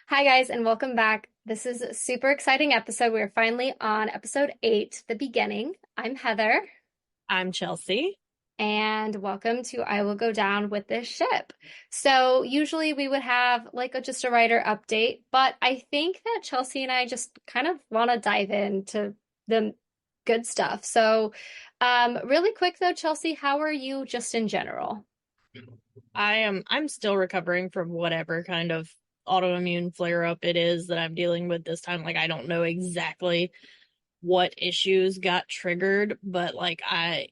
Hi, guys, and welcome back. This is a super exciting episode. We're finally on episode 8, the beginning. I'm Heather, I'm Chelsea. and welcome to I Will Go Down with This Ship. So, usually we would have just a writer update, but I think that Chelsea and I just kind of want to dive into the good stuff. So, really quick though, Chelsea, how are you just in general? I'm still recovering from whatever kind of autoimmune flare up it is that I'm dealing with this time. Like I don't know exactly what issues got triggered, but I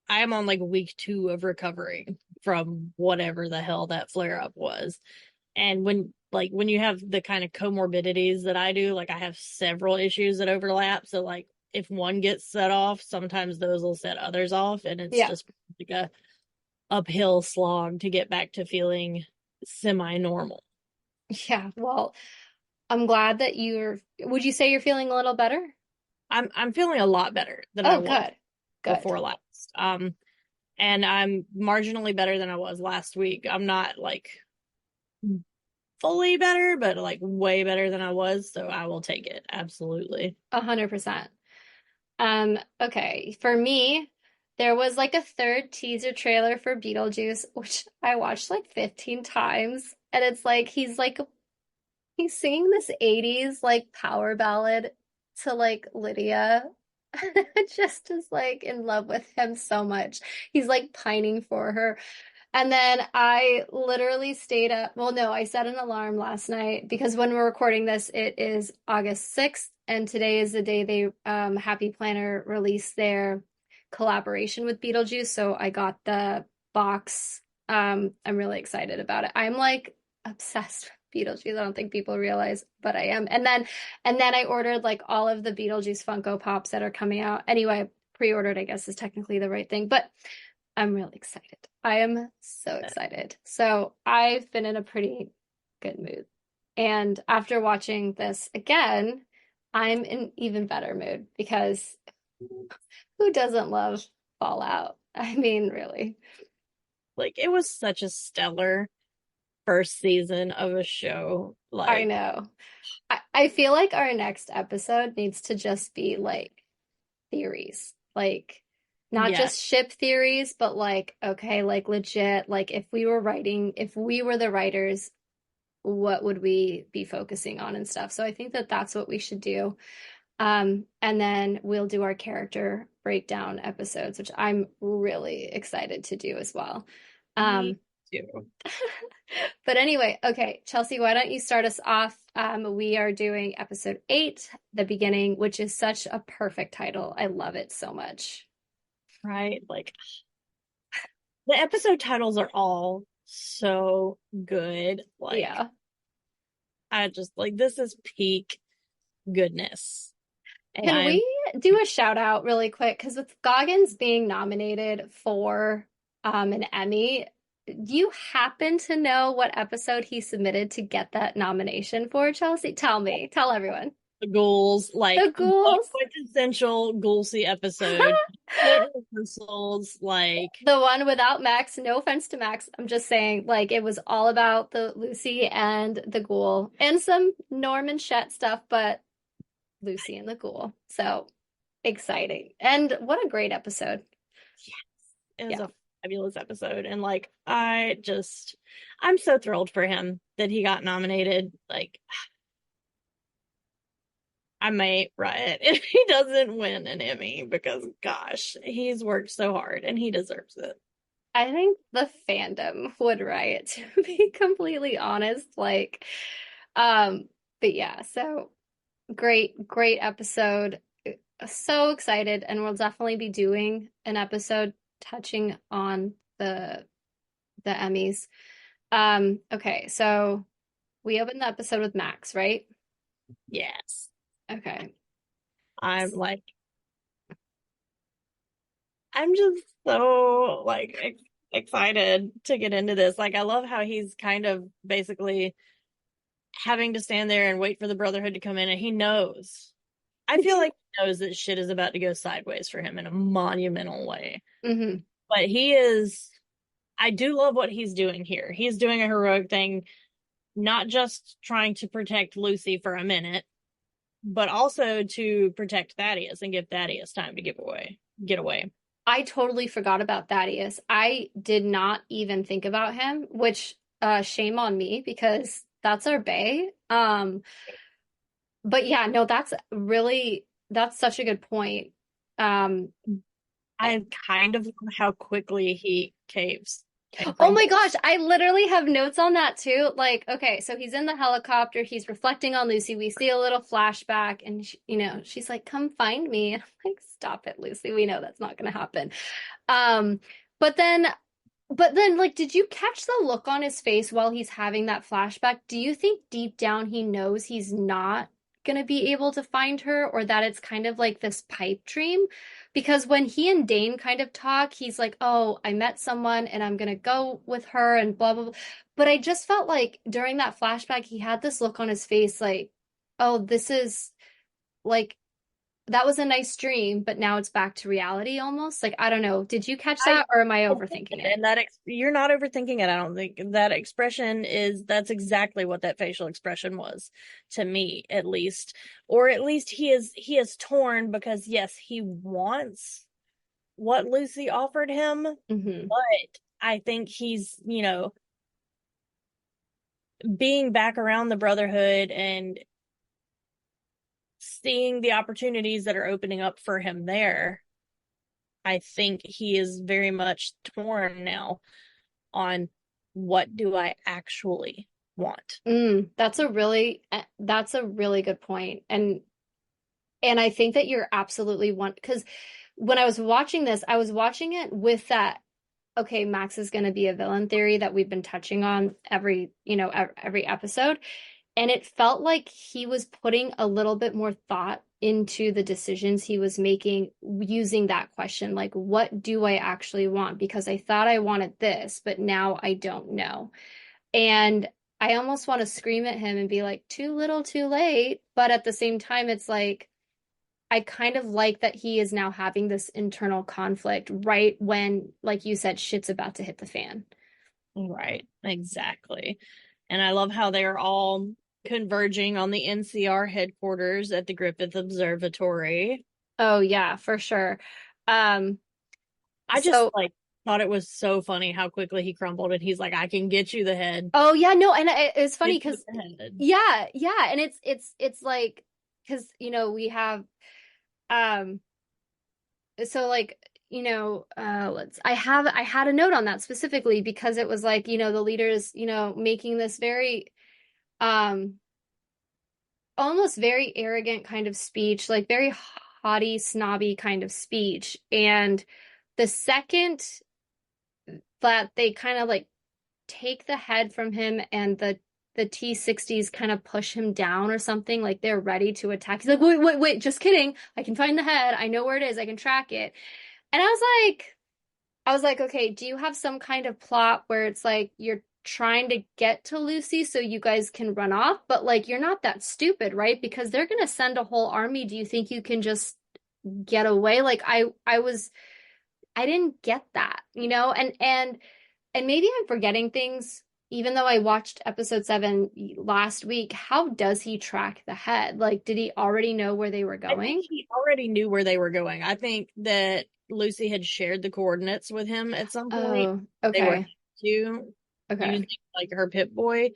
am on like week 2 of recovering from whatever the hell that flare up was. And when you have the kind of comorbidities that I do, like I have several issues that overlap. So like if one gets set off, sometimes those will set others off, and it's Yeah. just like a uphill slog to get back to feeling semi-normal. Yeah, well, I'm glad that would you say you're feeling a little better? I'm feeling a lot better than I Oh, was good. Good. before last. And I'm marginally better than I was last week. I'm not like fully better, but like way better than I was, so I will take it. Absolutely. 100%. Okay. For me, there was like a third teaser trailer for Beetlejuice, which I watched like 15 times. And it's like he's singing this 80s like power ballad to like Lydia. Just is like in love with him so much. He's like pining for her. And then I literally stayed up. Well, no, I set an alarm last night because when we're recording this, it is August 6th, and today is the day they Happy Planner released their collaboration with Beetlejuice. So I got the box. I'm really excited about it. I'm like obsessed with Beetlejuice. I don't think people realize, but I am. And then I ordered like all of the Beetlejuice Funko Pops that are coming out. Anyway, pre-ordered, I guess is technically the right thing, but I'm really excited. I am so excited. So I've been in a pretty good mood. And after watching this again, I'm in even better mood because who doesn't love Fallout? I mean, really. Like it was such a stellar first season of a show. I Like, know. I feel like our next episode needs to just be like theories. Like not yeah, just ship theories, but like, okay, like legit, like if we were the writers, what would we be focusing on and stuff. So I think that that's what we should do. And then we'll do our character breakdown episodes, which I'm really excited to do as well. me Um, too. but anyway, okay, Chelsea, why don't you start us off? We are doing episode 8, the beginning, which is such a perfect title. I love it so much. Right? Like the episode titles are all so good. Like Yeah. I just like this is peak goodness. And Can I'm we do a shout out really quick? Because with Goggins being nominated for an Emmy, do you happen to know what episode he submitted to get that nomination for, Chelsea? Tell me, tell everyone. the ghouls, The like the Ghouls, quintessential ghoulsy episode. It rehearsals, like the one without Max. No offense to Max. I'm just saying, like, it was all about the Lucy and the Ghoul and some Norman Shet stuff, but Lucy and the Ghoul. So exciting. And what a great episode. it was Yeah. a fabulous episode. And like I'm so thrilled for him that he got nominated. Like I may riot if he doesn't win an Emmy because gosh, he's worked so hard and he deserves it. I think the fandom would riot, to be completely honest. Um, but yeah, so great episode. So excited, and we'll definitely be doing an episode touching on the Emmys. Okay, so we opened the episode with Max, right? Yes. Okay. I'm like I'm just so like excited to get into this. Like I love how he's kind of basically having to stand there and wait for the Brotherhood to come in, and he knows. I feel like he knows that shit is about to go sideways for him in a monumental way. Hmm. But he is I do love what he's doing here. He's doing a heroic thing not just trying to protect Lucy for a minute, but also to protect Thaddeus and give Thaddeus time to get away. I totally forgot about Thaddeus. I did not even think about him, which shame on me because that's our bae. But yeah, no, that's such a good point. Um I kind of love how quickly he caves and Oh my crumbles. gosh, I literally have notes on that too. Like, okay, so he's in the helicopter, he's reflecting on Lucy. We see a little flashback, and she's like, "Come find me." And I'm like, "Stop it, Lucy. We know that's not going to happen." Um, but then like, did you catch the look on his face while he's having that flashback? Do you think deep down he knows he's not gonna be able to find her, or that it's kind of like this pipe dream? Because when he and Dane kind of talk, he's like, "Oh, I met someone and I'm gonna go with her and blah blah blah." But I just felt like during that flashback, he had this look on his face like, "Oh, this is like that was a nice dream, but now it's back to reality almost." Like, I don't know. Did you catch I that, or am I don't think overthinking it, it? and you're not overthinking it. I don't think that expression is that's exactly what that facial expression was to me, at least, or at least he is torn because yes, he wants what Lucy offered him, Hmm. but I think he's being back around the Brotherhood and seeing the opportunities that are opening up for him there. I think he is very much torn now on what do I actually want. That's a really good point. And I think that you're absolutely one because when I was watching this, I was watching it with that, okay, Max is going to be a villain theory that we've been touching on every episode. And it felt like he was putting a little bit more thought into the decisions he was making using that question, like, what do I actually want? Because I thought I wanted this, but now I don't know. And I almost want to scream at him and be like, too little, too late. But at the same time, it's like, I kind of like that he is now having this internal conflict right when, like you said, shit's about to hit the fan. Right, exactly. And I love how they're all converging on the NCR headquarters at the Griffith Observatory. Oh, yeah, for sure. Um, I just so, thought it was so funny how quickly he crumbled and he's like, I can get you the head. oh, yeah, no, and it's funny Get you because, the head. yeah, yeah, and it's like, because, we have, um, so like, I had a note on that specifically because it was like, the leaders, making this very, um, almost very arrogant kind of speech, like very haughty, snobby kind of speech. And the second that they kind of like take the head from him and the T-60s kind of push him down or something, like they're ready to attack. He's like, wait, wait, wait, just kidding. I can find the head. I know where it is. I can track it. And I was like, okay, do you have some kind of plot where it's like you're trying to get to Lucy so you guys can run off, but like you're not that stupid, right? Because they're gonna send a whole army. Do you think you can just get away? Like I didn't get that, and maybe I'm forgetting things, even though I watched episode 7 last week. How does he track the head? Like, did he already know where they were I think going? he already knew where they were going. I think that Lucy had shared the coordinates with him at some point. Oh, They were okay. to Okay. using like her Pip Boy,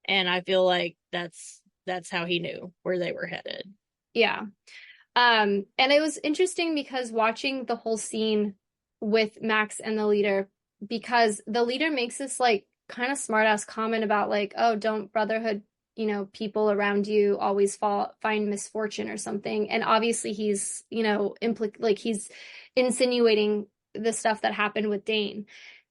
and I feel like that's how he knew where they were headed. Yeah. And it was interesting because watching the whole scene with Max and the leader, because the leader makes this like kind of smart ass comment about like, oh, don't Brotherhood, people around you always find misfortune or something. And obviously he's, like he's insinuating the stuff that happened with Dane.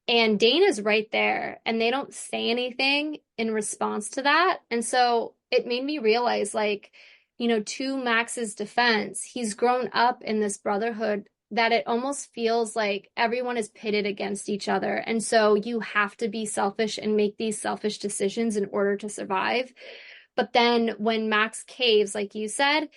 And Dane is right there, and they don't say anything in response to that. And so it made me realize, like, to Max's defense, he's grown up in this brotherhood that it almost feels like everyone is pitted against each other. And so you have to be selfish and make these selfish decisions in order to survive. But then when Max caves, like you said,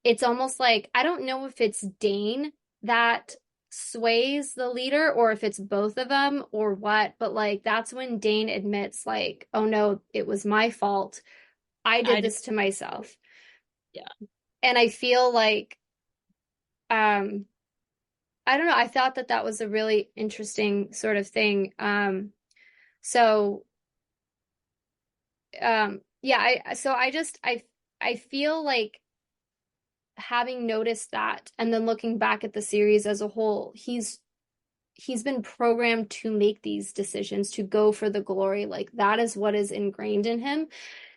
it's almost like I don't know if it's Dane that sways the leader or if it's both of them or what, but like that's when Dane admits like, "Oh no, it was my fault. I did I do. this to myself." Yeah. And I feel like um I don't know, I thought that that was a really interesting sort of thing. So yeah, I feel like having noticed that and then looking back at the series as a whole, he's been programmed to make these decisions, to go for the glory. Like that is what is ingrained in him.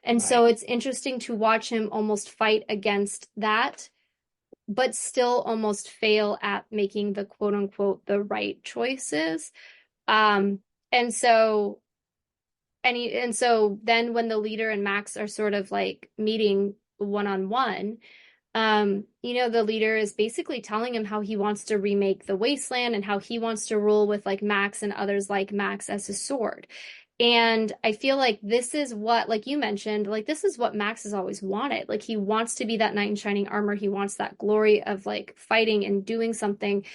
And so Right. it's interesting to watch him almost fight against that, but still almost fail at making the quote unquote the right choices. Um, and so and so then when the leader and Max are sort of like meeting one on one, the leader is basically telling him how he wants to remake the wasteland and how he wants to rule with like Max and others like Max as his sword. And I feel like this is what, like you mentioned, like this is what Max has always wanted. Like he wants to be that knight in shining armor. He wants that glory of like fighting and doing something.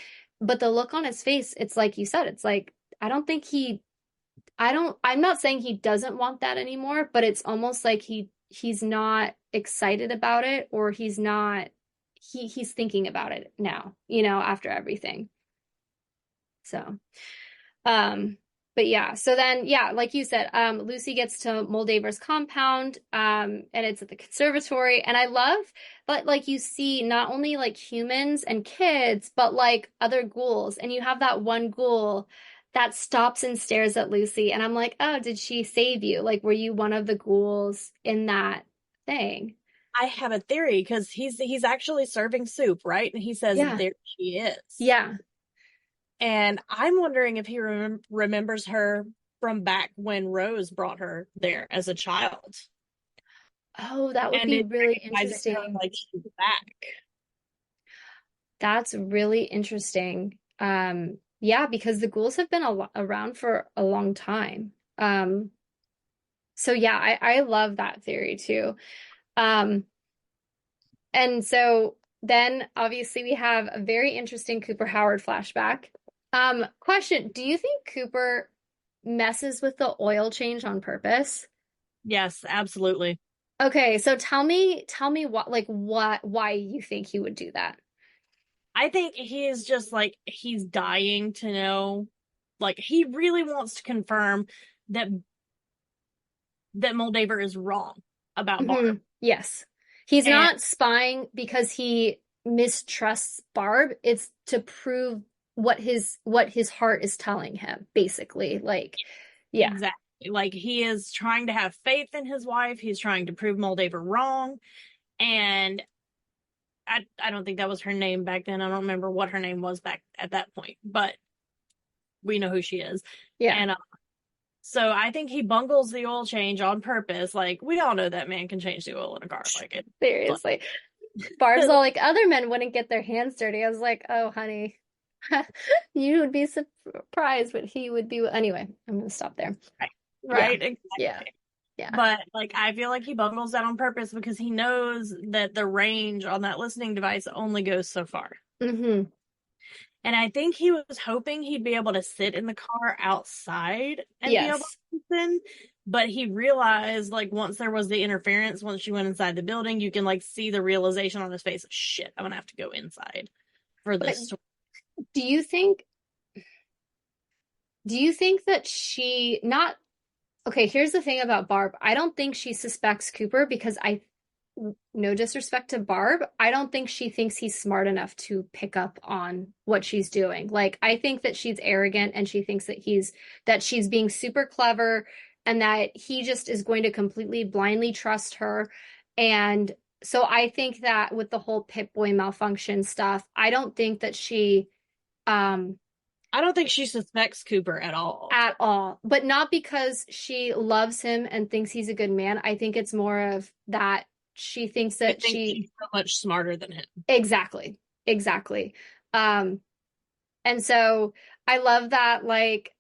But the look on his face, it's like you said, it's like, I don't think he, I'm not saying he doesn't want that anymore, but it's almost like he's not excited about it or he's not he's thinking about it now, after everything. So, um but yeah, so then yeah, like you said, Lucy gets to Moldaver's compound, and it's at the conservatory, and I love but like you see not only like humans and kids, but like other ghouls, and you have that one ghoul that stops and stares at Lucy, and I'm like, oh, did she save you? Like, were you one of the ghouls in that thing? I have a theory because he's actually serving soup, right? And he says, Yeah. "There she is." Yeah. And I'm wondering if he remembers her from back when Rose brought her there as a child. Oh, that would And be it really recognizing her interesting. like she's back. That's really interesting. Yeah, because the ghouls have been around for a long time. So yeah, I love that theory too. Um, and so then obviously we have a very interesting Cooper Howard flashback. Question, do you think Cooper messes with the oil change on purpose? Yes, absolutely. Okay, so tell me why you think he would do that. I think he is just like he's dying to know, like he really wants to confirm that Moldaver is wrong about Hmm. Barb. Yes. He's And not spying because he mistrusts Barb. It's to prove what his heart is telling him, basically. Like, yeah. exactly, like he is trying to have faith in his wife. He's trying to prove Moldaver wrong. And I don't think that was her name back then. I don't remember what her name was back at that point, but we know who she is. Yeah. And so I think he bungles the oil change on purpose. Like we all know that man can change the oil in a car. Like it, Seriously. Barb's all like other men wouldn't get their hands dirty. I was like, "Oh, honey. You would be surprised what he would be." Anyway, I'm gonna stop there. right, Yeah. right, Yeah. exactly. Yeah. But like I feel like he bungles that on purpose because he knows that the range on that listening device only goes so far. Hmm. And I think he was hoping he'd be able to sit in the car outside and be able Yes. to listen. But he realized, like, once there was the interference, once you went inside the building, you can, like, see the realization on his face. Shit, I'm gonna have to go inside for But this. do you think do you think that she not okay, here's the thing about Barb. I don't think she suspects Cooper because no disrespect to Barb, I don't think she thinks he's smart enough to pick up on what she's doing. Like, I think that she's arrogant and she thinks that she's being super clever and that he just is going to completely blindly trust her. And so I think that with the whole Pip-Boy malfunction stuff, I don't think that she um I don't think she suspects Cooper at all. at all, but not because she loves him and thinks he's a good man. I think it's more of that she thinks I that think she she's so much smarter than him. exactly, exactly. Um, and so I love that like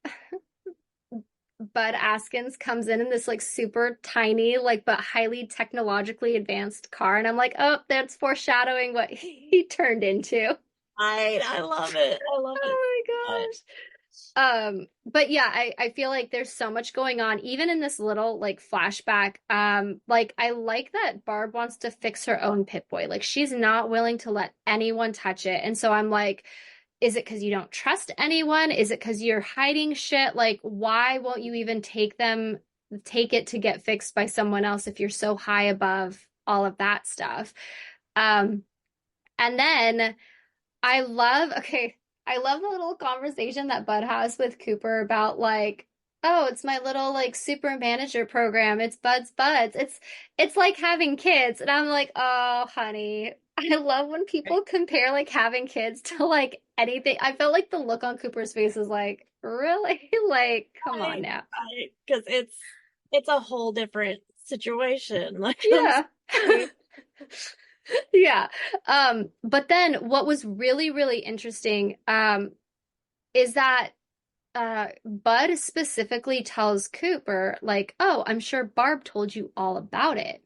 Bud Askins comes in this like super tiny, like but highly technologically advanced car, and I'm like, oh, that's foreshadowing what he turned into. I love it. I love it. Oh But my gosh. But yeah, I feel like there's so much going on, even in this little like flashback. Like I like that Barb wants to fix her own Pip-Boy. Like she's not willing to let anyone touch it. And so I'm like, is it because you don't trust anyone? Is it because you're hiding shit? Like, why won't you even take it to get fixed by someone else if you're so high above all of that stuff? Um, and then okay, I love the little conversation that Bud has with Cooper about like, oh, it's my little like super manager program. It's Buds. It's like having kids. And I'm like, oh, honey. I love when people compare like having kids to like anything. I felt like the look on Cooper's face is like, really? Like, come on now. because it's a whole different situation. Like I'm Yeah. sorry. Yeah. But then what was really, really interesting, is that Bud specifically tells Cooper, like, oh, I'm sure Barb told you all about it.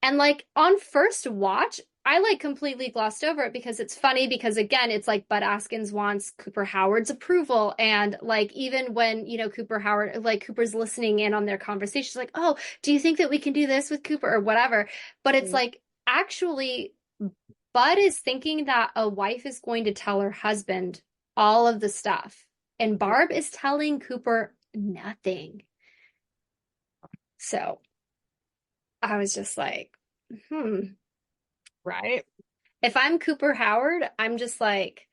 And like on first watch, I like completely glossed over it because it's funny because again, it's like Bud Askins wants Cooper Howard's approval. And like even when, Cooper's listening in on their conversations, like, oh, do you think that we can do this with Cooper or whatever? But it's like actually Bud is thinking that a wife is going to tell her husband all of the stuff. And Barb is telling Cooper nothing. So I was just like, hmm. Right? If I'm Cooper Howard, I'm just like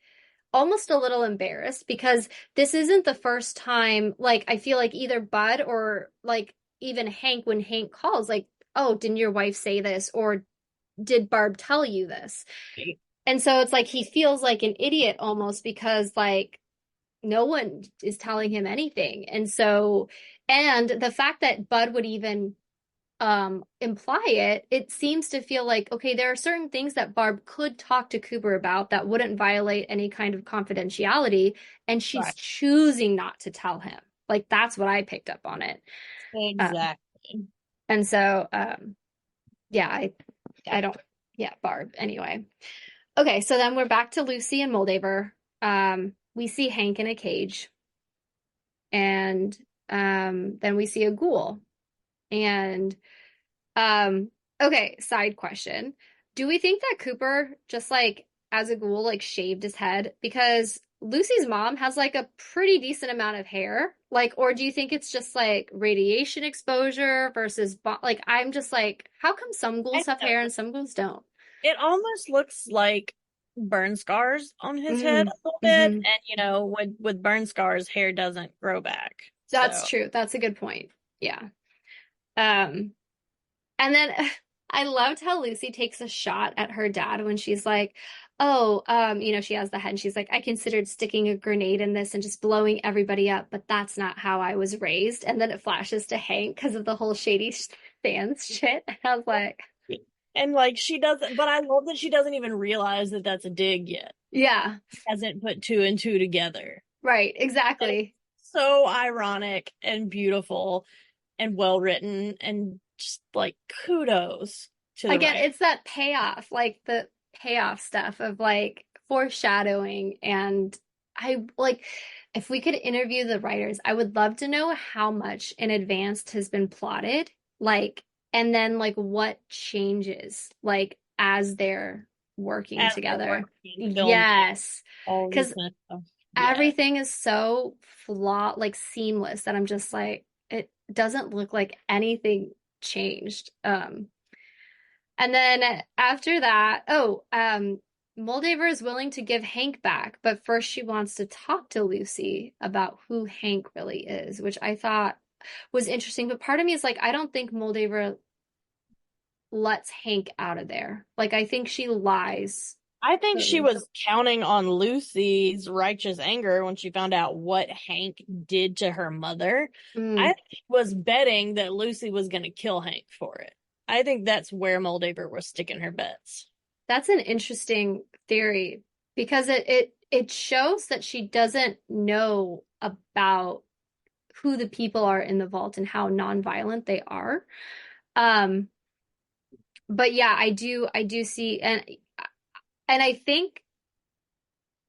almost a little embarrassed because this isn't the first time, like, I feel like either Bud or like even Hank, when Hank calls, like, oh, didn't your wife say this? Or did Barb tell you this? And so it's like he feels like an idiot almost because like no one is telling him anything. And the fact that Bud would even imply it seems to feel like, okay, there are certain things that Barb could talk to Cooper about that wouldn't violate any kind of confidentiality, and she's Right. choosing not to tell him. Like that's what I picked up on it. Um, Exactly. and so yeah, I don't yeah, Barb. Anyway. Okay, so then we're back to Lucy and Moldaver. We see Hank in a cage, and then we see a ghoul. And okay, side question. Do we think that Cooper just like as a ghoul like shaved his head? Because Lucy's mom has like a pretty decent amount of hair. Like, or do you think it's just like radiation exposure versus like I'm just like, how come some I ghouls have hair know. and some ghouls don't? It almost looks like burn scars on his head Mm, a little bit. hmm. And with burn scars, hair doesn't grow back. That's So true. That's a good point. Yeah. Um, And then I loved how Lucy takes a shot at her dad when she's like, oh, she has the head and she's like, I considered sticking a grenade in this and just blowing everybody up, but that's not how I was raised. And then it flashes to Hank because of the whole shady fans shit. And I was like, and like she doesn't, but I love that she doesn't even realize that that's a dig yet. yeah, Hasn't put two and two together. right, And it's exactly. so ironic and beautiful and well written and just like kudos to the Again, writer. it's that payoff, like the payoff stuff of like foreshadowing. And I like, if we could interview the writers, I would love to know how much in advance has been plotted, like, and then like what changes, like, as they're working As they're together. working, filming, Yes, all this because kind of stuff. Yeah. everything is so flawed, like seamless, that I'm just like, it doesn't look like anything changed. And then after that, Moldaver is willing to give Hank back, but first she wants to talk to Lucy about who Hank really is, which I thought was interesting. But part of me is like, I don't think Moldaver lets Hank out of there. Like, I think she lies. I think she So, was counting on Lucy's righteous anger when she found out what Hank did to her mother. I mm, think she was betting that Lucy was going to kill Hank for it. I think that's where Moldaver was sticking her bets. that's an interesting theory because it shows that she doesn't know about who the people are in the vault and how nonviolent they are. Um, but yeah, I do see, and I think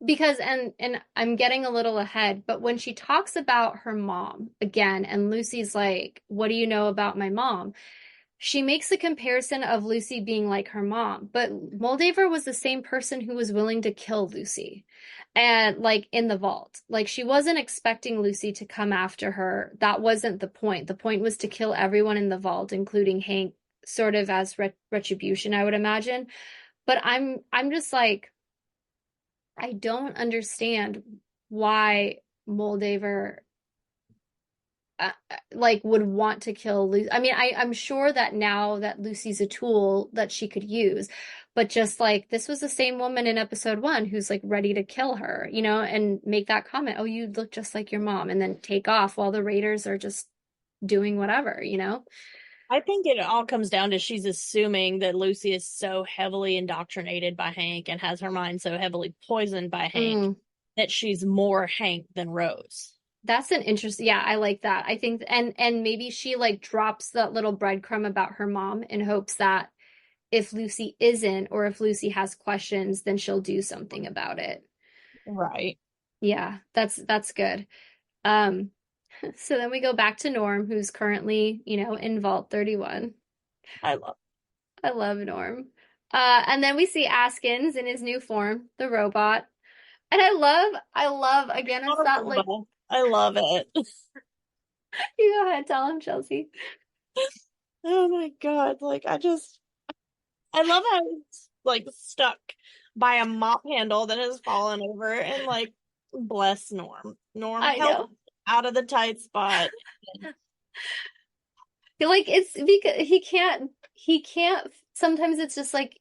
because and I'm getting a little ahead, but when she talks about her mom again, and Lucy's like, "What do you know about my mom?" She makes the comparison of Lucy being like her mom, but Moldaver was the same person who was willing to kill Lucy. And like in the vault, like she wasn't expecting Lucy to come after her. That wasn't the point. The point was to kill everyone in the vault, including Hank, sort of as retribution, I would imagine. But I'm just like, I don't understand why Moldaver like would want to kill Lucy. I mean, I'm sure that now that Lucy's a tool that she could use, but just like this was the same woman in episode one who's like ready to kill her, you know, and make that comment, "Oh, you look just like your mom," and then take off while the Raiders are just doing whatever, you know? I think it all comes down to she's assuming that Lucy is so heavily indoctrinated by Hank and has her mind so heavily poisoned by Hank Mm, that she's more Hank than Rose. that's an interest. Yeah, I like that. I think, and maybe she like drops that little breadcrumb about her mom in hopes that if Lucy isn't, or if Lucy has questions, then she'll do something about it. Right. Yeah, that's good. Um, so then we go back to Norm, who's currently, you know, in Vault 31. I love I love Norm. And then we see Askins in his new form, the robot. And I love, again, it's not like, it. I love it. you go ahead, tell him, Chelsea. Oh my God. I love how it's like stuck by a mop handle that has fallen over and like bless Norm. Norm I help know. out of the tight spot. Like it's because he can't sometimes it's just like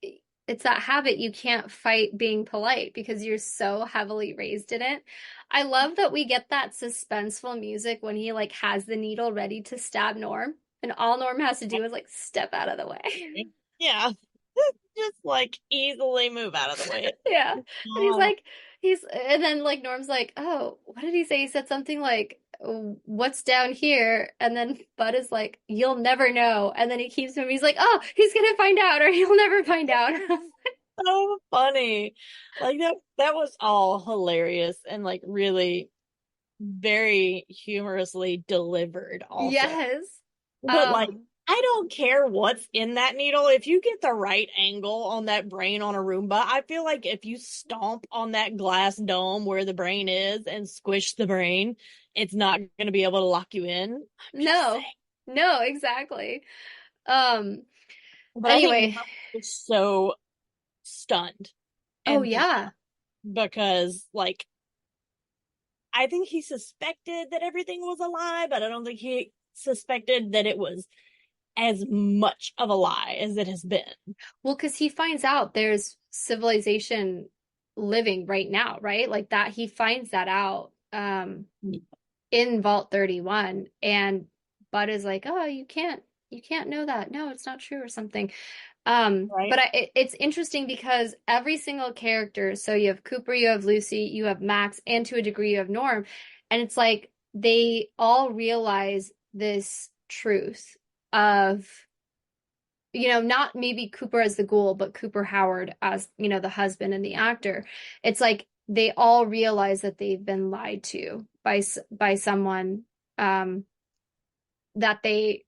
it's that habit you can't fight being polite because you're so heavily raised in it. I love that we get that suspenseful music when he like has the needle ready to stab Norm and all Norm has to do is like step out of the way. Yeah. Just like easily move out of the way. Yeah. And he's No. like and then like Norm's like, "Oh, what did he say?" He said something like, "What's down here?" And then Bud is like, "You'll never know." And then he keeps him. He's like, "Oh, he's gonna find out, or he'll never find out." So funny. Like that was all hilarious and like really very humorously delivered also. Yes. But like, Um, I don't care what's in that needle. If you get the right angle on that brain on a Roomba, I feel like if you stomp on that glass dome where the brain is and squish the brain, it's not going to be able to lock you in. I'm just saying. no. No, exactly. Um, But I think anyway. Mark was so stunned Oh and thrown yeah. because, like, I think he suspected that everything was a lie, but I don't think he suspected that it was as much of a lie as it has been. Well, because he finds out there's civilization living right now, right? Like that he finds that out in Vault 31 and Bud is like, "Oh, you can't know that. No, it's not true or something." Right? But it's interesting because every single character, so you have Cooper, you have Lucy, you have Max, and to a degree you have Norm, and it's like they all realize this truth of, you know, not maybe Cooper as the ghoul, but Cooper Howard as, you know, the husband and the actor. It's like they all realize that they've been lied to by someone um that they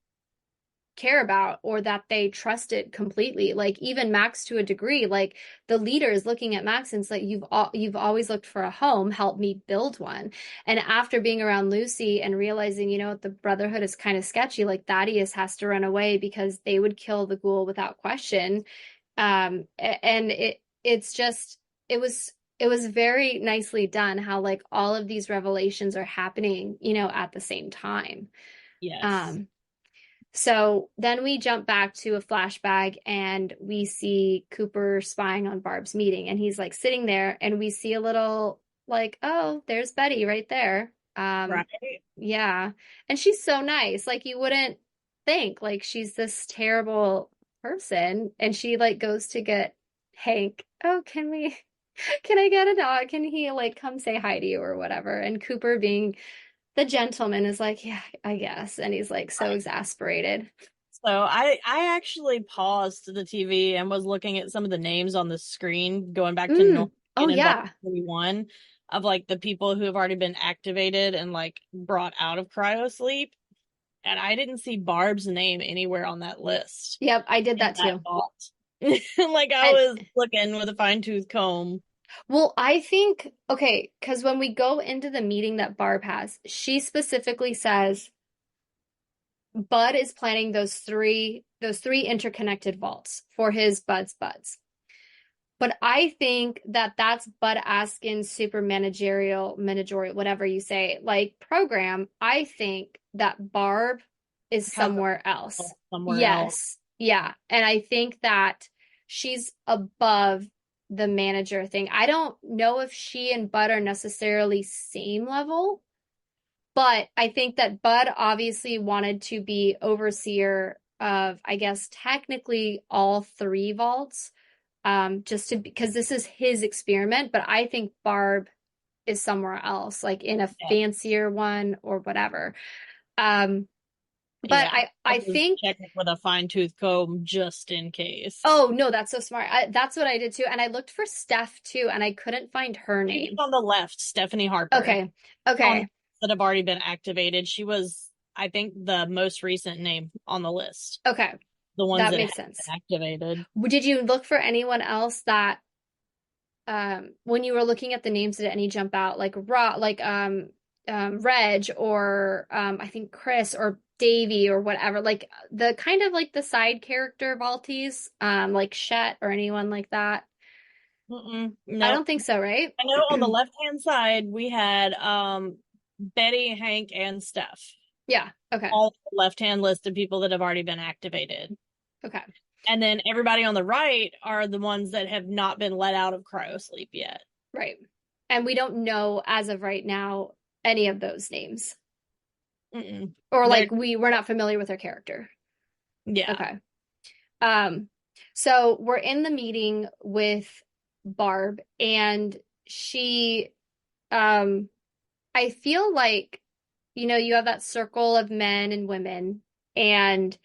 care about or that they trusted completely. Like even Max to a degree, like the leader is looking at Max and it's like you've always looked for a home, help me build one. And after being around Lucy and realizing, you know, the Brotherhood is kind of sketchy, like Thaddeus has to run away because they would kill the ghoul without question. And it's just it was very nicely done how like all of these revelations are happening, you know, at the same time. Yes. Um, so then we jump back to a flashback and we see Cooper spying on Barb's meeting and he's like sitting there and we see a little like, "Oh, there's Betty right there." Right. Yeah. And she's so nice. Like you wouldn't think like she's this terrible person and she like goes to get Hank. "Oh, can I get a dog? Can he like come say hi to you or whatever?" And Cooper being the gentleman is like, "Yeah, I guess." And he's like so exasperated. So I actually paused the TV and was looking at some of the names on the screen, going back to Mm. normal Oh in Volume yeah. 41 of like the people who have already been activated and like brought out of cryosleep. And I didn't see Barb's name anywhere on that list Yep, I did in that that too. vault. Like I And was looking with a fine tooth comb. well, I think okay, because when we go into the meeting that Barb has, she specifically says Bud is planning those three interconnected vaults for his buds. But I think that that's Bud Askin's super managerial, whatever you say, like program. I think that Barb is Has somewhere a else. somewhere else. Yes. Yeah. And I think that she's above the manager thing. I don't know if she and Bud are necessarily same level, but I think that Bud obviously wanted to be overseer of, I guess, technically all three vaults, just to because this is his experiment. But I think Barb is somewhere else, like in a Yeah. fancier one or whatever. Um, but Yeah. I I was think, checking with a fine tooth comb just in case. oh no, that's so smart. That's what I did too, and I looked for Steph too, and I couldn't find her She's name. on the left, Stephanie Harper. Okay, On okay, that have already been activated. She was, I think, the most recent name on the list. okay, The ones that that makes have sense. been activated. Did you look for anyone else that when you were looking at the names, did any jump out like Reg or I think Chris or Davy or whatever, like the kind of like the side character Maltese, like Shet or anyone like that? I No, don't think so, right? I know on the left hand side we had Betty, Hank, and Steph. Yeah. Okay. All left hand list of people that have already been activated. Okay. And then everybody on the right are the ones that have not been let out of cryosleep yet. Right. And we don't know as of right now any of those names, Mm-mm. or They're like we're not familiar with their character. yeah. Okay. Um, so we're in the meeting with Barb, and she, um, I feel like, you have that circle of men and women, and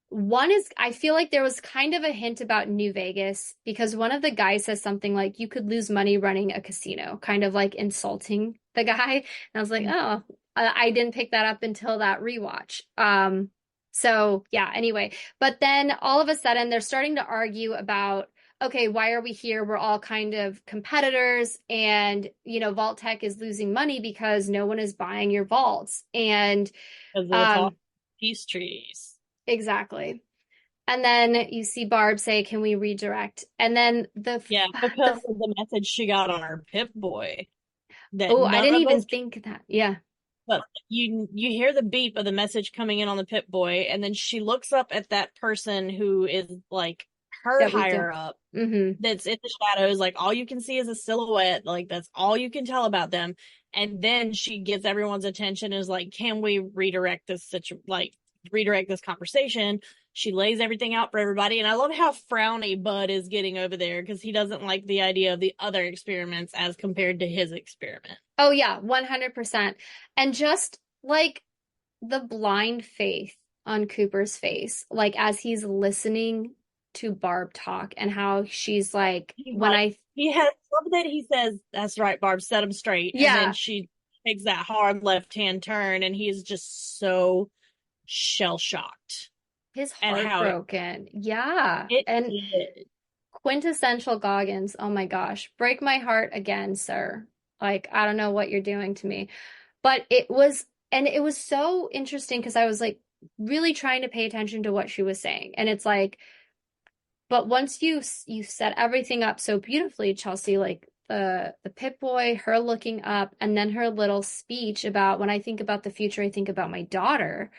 one is, I feel like there was kind of a hint about New Vegas because one of the guys says something like, you could lose money running a casino, kind of like insulting the guy. And I was like, oh, I didn't pick that up until that rewatch. So yeah, anyway. But then all of a sudden they're starting to argue about, okay, why are we here? We're all kind of competitors, and Vault Tech is losing money because no one is buying your vaults. And Because it's all um, peace treaties. exactly. And then you see Barb say, "Can we redirect?" And then Yeah, the because of the message she got on her Pip Boy that oh, I none didn't of even us. think that. Yeah. But you hear the beep of the message coming in on the Pip Boy, and then she looks up at that person who is like her That we don't. higher up. Mm-hmm. That's in the shadows, like all you can see is a silhouette, like that's all you can tell about them. And then she gets everyone's attention, is like, can we redirect this redirect this conversation? She lays everything out for everybody, and I love how frowny Bud is getting over there because he doesn't like the idea of the other experiments as compared to his experiment. Oh yeah, 100%. And just like the blind faith on Cooper's face, like as he's listening to Barb talk and how she's like, He's when like, I, he has love that he says, "That's right, Barb, set him straight," and then yeah, she takes that hard left hand turn, and he is just so shell shocked his at heart how broken. Yeah. it And did. quintessential Goggins. Oh my gosh. Break my heart again, sir. Like, I don't know what you're doing to me. But it was so interesting because I was like really trying to pay attention to what she was saying. And it's like, but once you set everything up so beautifully, Chelsea, like the Pip Boy, her looking up, and then her little speech about when I think about the future, I think about my daughter.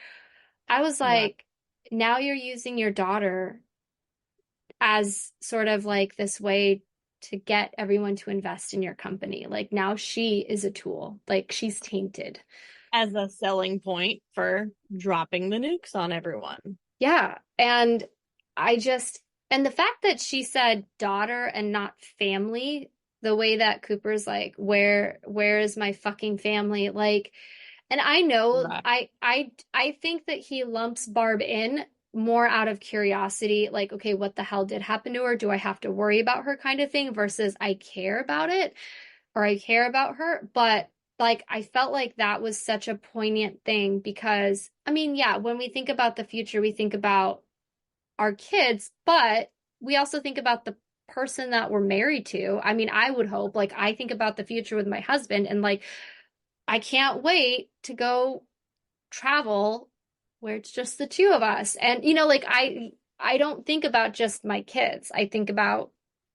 I was Right. like, now you're using your daughter as sort of like this way to get everyone to invest in your company. Like now she is a tool. Like she's tainted. As a selling point for dropping the nukes on everyone. Yeah. And the fact that she said daughter and not family, the way that Cooper's like, where is my fucking family? Like, and I know Right. I think that he lumps Barb in more out of curiosity, like, okay, what the hell did happen to her? Do I have to worry about her kind of thing versus I care about it or I care about her. But like, I felt like that was such a poignant thing because, I mean, yeah, when we think about the future, we think about our kids, but we also think about the person that we're married to. I mean, I would hope, like, I think about the future with my husband and like, I can't wait to go travel where it's just the two of us. And like I don't think about just my kids. I think about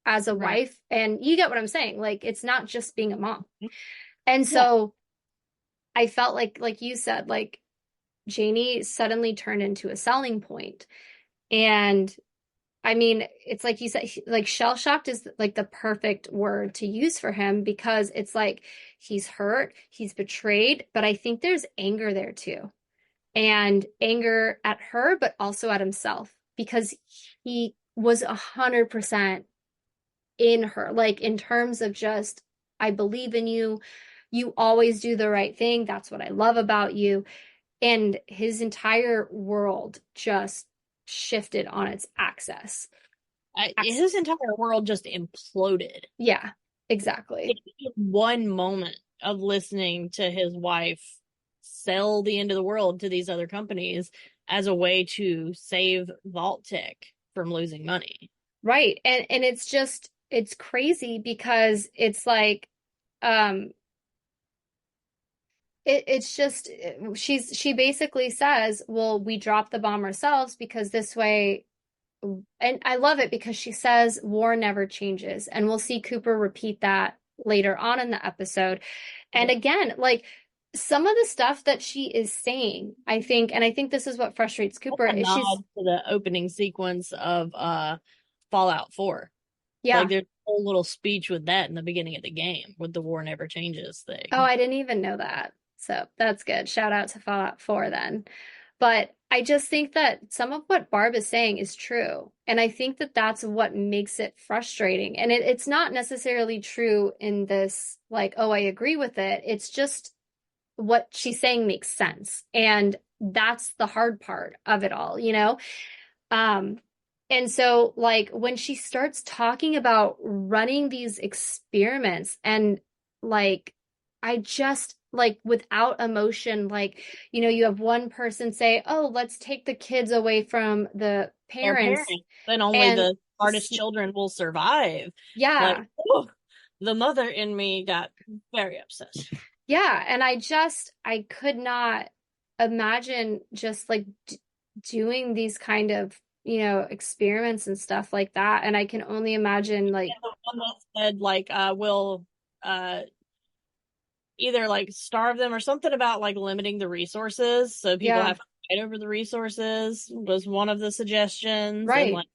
as a Right. wife and you get what I'm saying. Like it's not just being a mom. And Yeah. so I felt like you said, like Janie suddenly turned into a selling point. And I mean, it's like you said, like shell shocked is like the perfect word to use for him because it's like he's hurt, he's betrayed, but I think there's anger there too. And anger at her, but also at himself because he was 100% in her, like in terms of just, I believe in you. You always do the right thing. That's what I love about you. And his entire world just shifted on its axis. His entire world just imploded. Yeah, exactly. In one moment of listening to his wife sell the end of the world to these other companies as a way to save Vault-Tec from losing money. Right. And it's just it's crazy because it's like um it's just she basically says, well, we dropped the bomb ourselves because this way, and I love it because she says war never changes. And we'll see Cooper repeat that later on in the episode. And Yep. again, like some of the stuff that she is saying, I think, and I think this is what frustrates That's Cooper, a is nod she's, to the opening sequence of Fallout 4. Like yeah. there's a whole little speech with that in the beginning of the game with the war never changes Oh, thing. I didn't even know that. So that's good. Shout out to Fallout 4 then. But I just think that some of what Barb is saying is true. And I think that that's what makes it frustrating. And it's not necessarily true in this, like, oh, I agree with it. It's just what she's saying makes sense. And that's the hard part of it all, you know? Um, and so like when she starts talking about running these experiments and like I just like without emotion, like, you have one person say, "Oh, let's take the kids away from the Their parents." parents, then only And the smartest children will survive. Like, yeah, oh, the mother in me got very upset. yeah, and I could not imagine just like doing these kind of, experiments and stuff like that. And I can only imagine like, And the one that said like will uh either like starve them or something about like limiting the resources so people yeah, have to fight over the resources was one of the suggestions. And right. like,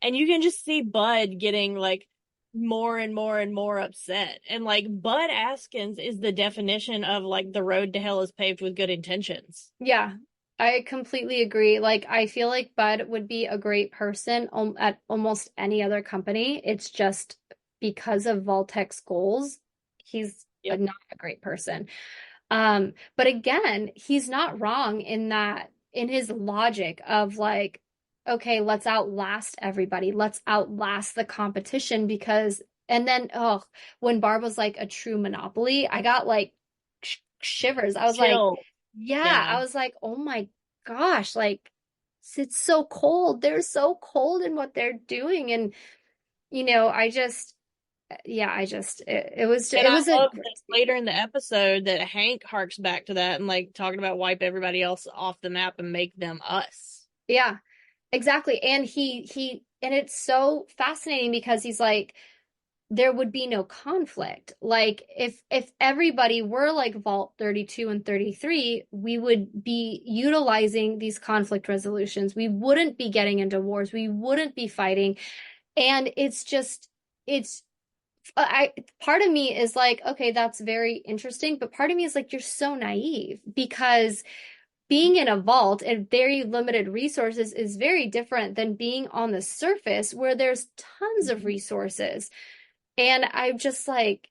and you can just see Bud getting like more and more and more upset. And like Bud Askins is the definition of like the road to hell is paved with good intentions. Yeah, I completely agree. Like, I feel like Bud would be a great person at almost any other company. It's just because of Voltec's goals, he's Yep. not a great person. But again, he's not wrong in that, in his logic of like, okay, let's outlast everybody. Let's outlast the competition because, and then, oh, when Barb was like a true monopoly, I got like shivers. I was like, Chill. yeah, Yeah. I was like, oh my gosh, like it's so cold. They're so cold in what they're doing. And, I just, yeah, it was, And it I was a love great that scene. later in the episode that Hank harks back to that and like talking about wipe everybody else off the map and make them us. Yeah. Exactly. And and it's so fascinating because he's like, there would be no conflict. Like if everybody were like Vault 32 and 33, we would be utilizing these conflict resolutions. We wouldn't be getting into wars. We wouldn't be fighting. And it's just, it's, I, part of me is like, okay, that's very interesting. But part of me is like, you're so naive because being in a vault and very limited resources is very different than being on the surface where there's tons of Mhm. resources. And I'm just like,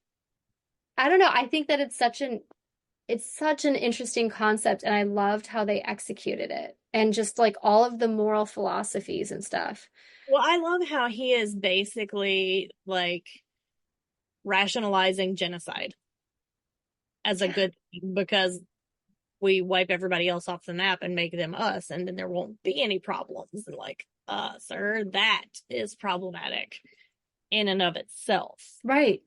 I don't know. I think that it's such an interesting concept and I loved how they executed it. and just like all of the moral philosophies and stuff. Well, I love how he is basically like rationalizing genocide as a Yeah. good thing because we wipe everybody else off the map and make them us, and then there won't be any problems. And like, sir, that is problematic in and of itself. Right.